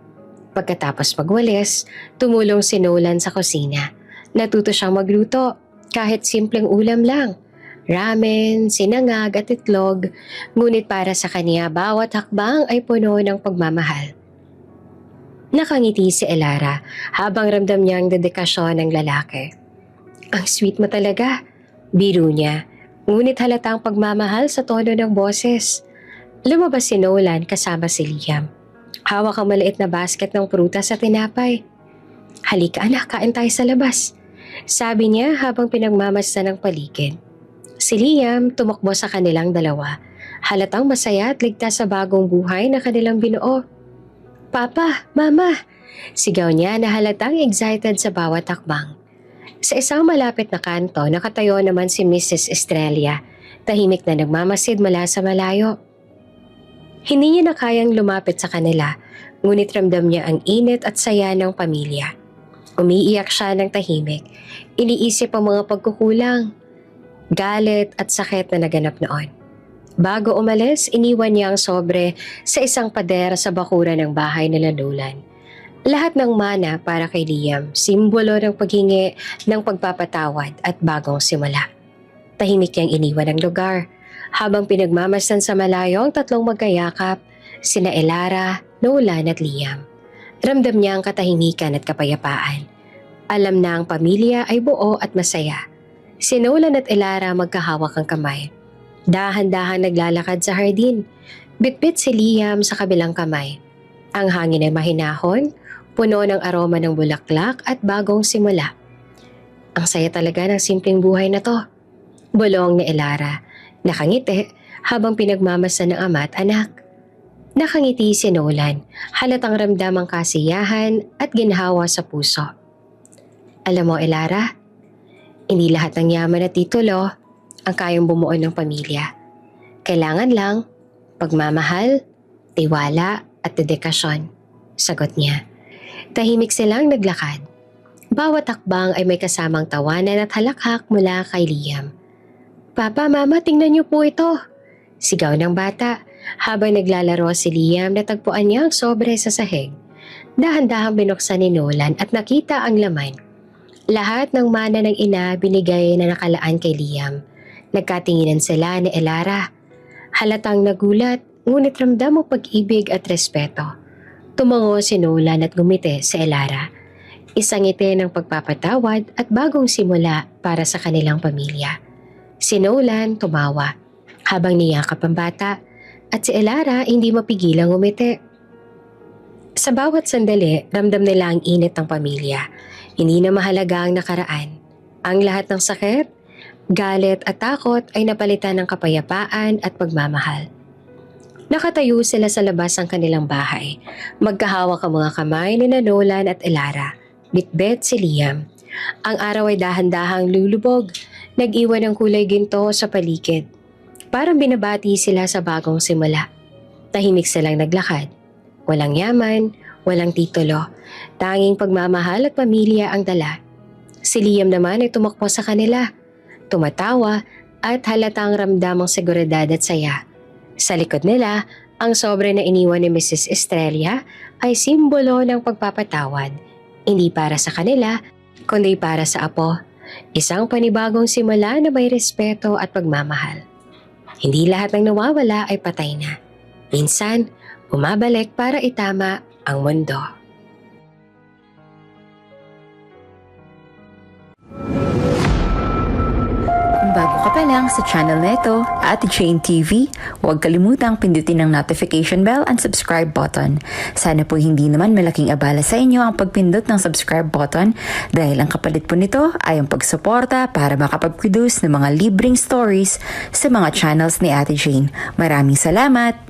Pagkatapos magwalis, tumulong si Nolan sa kusina. Natuto siyang magluto, kahit simpleng ulam lang. Ramen, sinangag at itlog, ngunit para sa kanya bawat hakbang ay puno ng pagmamahal. Nakangiti si Elara habang ramdam niya ang dedikasyon ng lalaki. Ang sweet mo talaga, biro niya, ngunit halatang pagmamahal sa tono ng boses. Lumabas si Nolan kasama si Liam. Hawak ang maliit na basket ng prutas at tinapay. Halika anak, kain tayo sa labas, sabi niya habang pinagmamasdan ng paligid. Si Liam tumakbo sa kanilang dalawa. Halatang masaya at ligtas sa bagong buhay na kanilang binuo. Papa, Mama! Sigaw niya na halatang excited sa bawat takbang. Sa isang malapit na kanto, nakatayo naman si Mrs. Estrella, tahimik na nagmamasid mula sa malayo. Hindi niya na kayang lumapit sa kanila, ngunit ramdam niya ang init at saya ng pamilya. Umiiyak siya ng tahimik, iniisip ang mga pagkukulang, galit at sakit na naganap noon. Bago umalis, iniwan niya ang sobre sa isang pader sa bakuran ng bahay nila Nolan. Lahat ng mana para kay Liam, simbolo ng paghingi ng pagpapatawad at bagong simula. Tahimik niyang iniwan ang lugar, habang pinagmamasdan sa malayo ang tatlong magkayakap, sina Elara, Nolan at Liam. Ramdam niya ang katahimikan at kapayapaan. Alam na ang pamilya ay buo at masaya. Si Nolan at Elara magkahawak ang kamay. Dahan-dahan naglalakad sa hardin. Bitbit si Liam sa kabilang kamay. Ang hangin ay mahinahon, puno ng aroma ng bulaklak at bagong simula. Ang saya talaga ng simpleng buhay na to. Bulong ni Elara. Nakangiti habang pinagmamasdan ng ama at anak. Nakangiti si Nolan, halatang ramdam ang kasiyahan at ginhawa sa puso. Alam mo Elara, hindi lahat ng yaman at titulo ang kayang bumuo ng pamilya. Kailangan lang pagmamahal, tiwala at dedikasyon, sagot niya. Tahimik silang naglakad. Bawat hakbang ay may kasamang tawanan at halakhak mula kay Liam. Papa, Mama, tingnan niyo po ito, sigaw ng bata habang naglalaro si Liam na tagpuan niya ang sobre sa sahig. Dahan-dahang binuksan ni Nolan at nakita ang laman. Lahat ng mana ng ina binigay na nakalaan kay Liam. Nagkatinginan sila ni Elara. Halatang nagulat, ngunit ramdam ang pag-ibig at respeto. Tumango si Nolan at gumiti sa Elara. Isang ngiti ng pagpapatawad at bagong simula para sa kanilang pamilya. Si Nolan tumawa habang niyakap ang bata at si Elara hindi mapigilang umiti. Sa bawat sandali, ramdam nila ang init ng pamilya. Hindi na mahalaga ang nakaraan. Ang lahat ng sakit, galit at takot ay napalitan ng kapayapaan at pagmamahal. Nakatayo sila sa labas ng kanilang bahay. Magkahawak ang mga kamay ni Nolan at Elara. Bitbit si Liam. Ang araw ay dahan-dahang lulubog. Nag-iwan ng kulay ginto sa paligid. Parang binabati sila sa bagong simula. Tahimik silang naglakad. Walang yaman, walang titulo. Tanging pagmamahal at pamilya ang dala. Si Liam naman ay tumakbo sa kanila. Tumatawa at halatang ramdam ang seguridad at saya. Sa likod nila, ang sobre na iniwan ni Mrs. Estrella ay simbolo ng pagpapatawad. Hindi para sa kanila, kundi para sa apo. Isang panibagong simula na may respeto at pagmamahal. Hindi lahat ng nawawala ay patay na. Minsan, bumabalik para itama ang mundo. Bago ka pa lang sa channel na ito, Ate Jane TV, huwag kalimutang pindutin ang notification bell and subscribe button. Sana po hindi naman malaking abala sa inyo ang pagpindot ng subscribe button dahil ang kapalit po nito ay ang pagsuporta para makapag-produce ng mga libreng stories sa mga channels ni Ate Jane. Maraming salamat!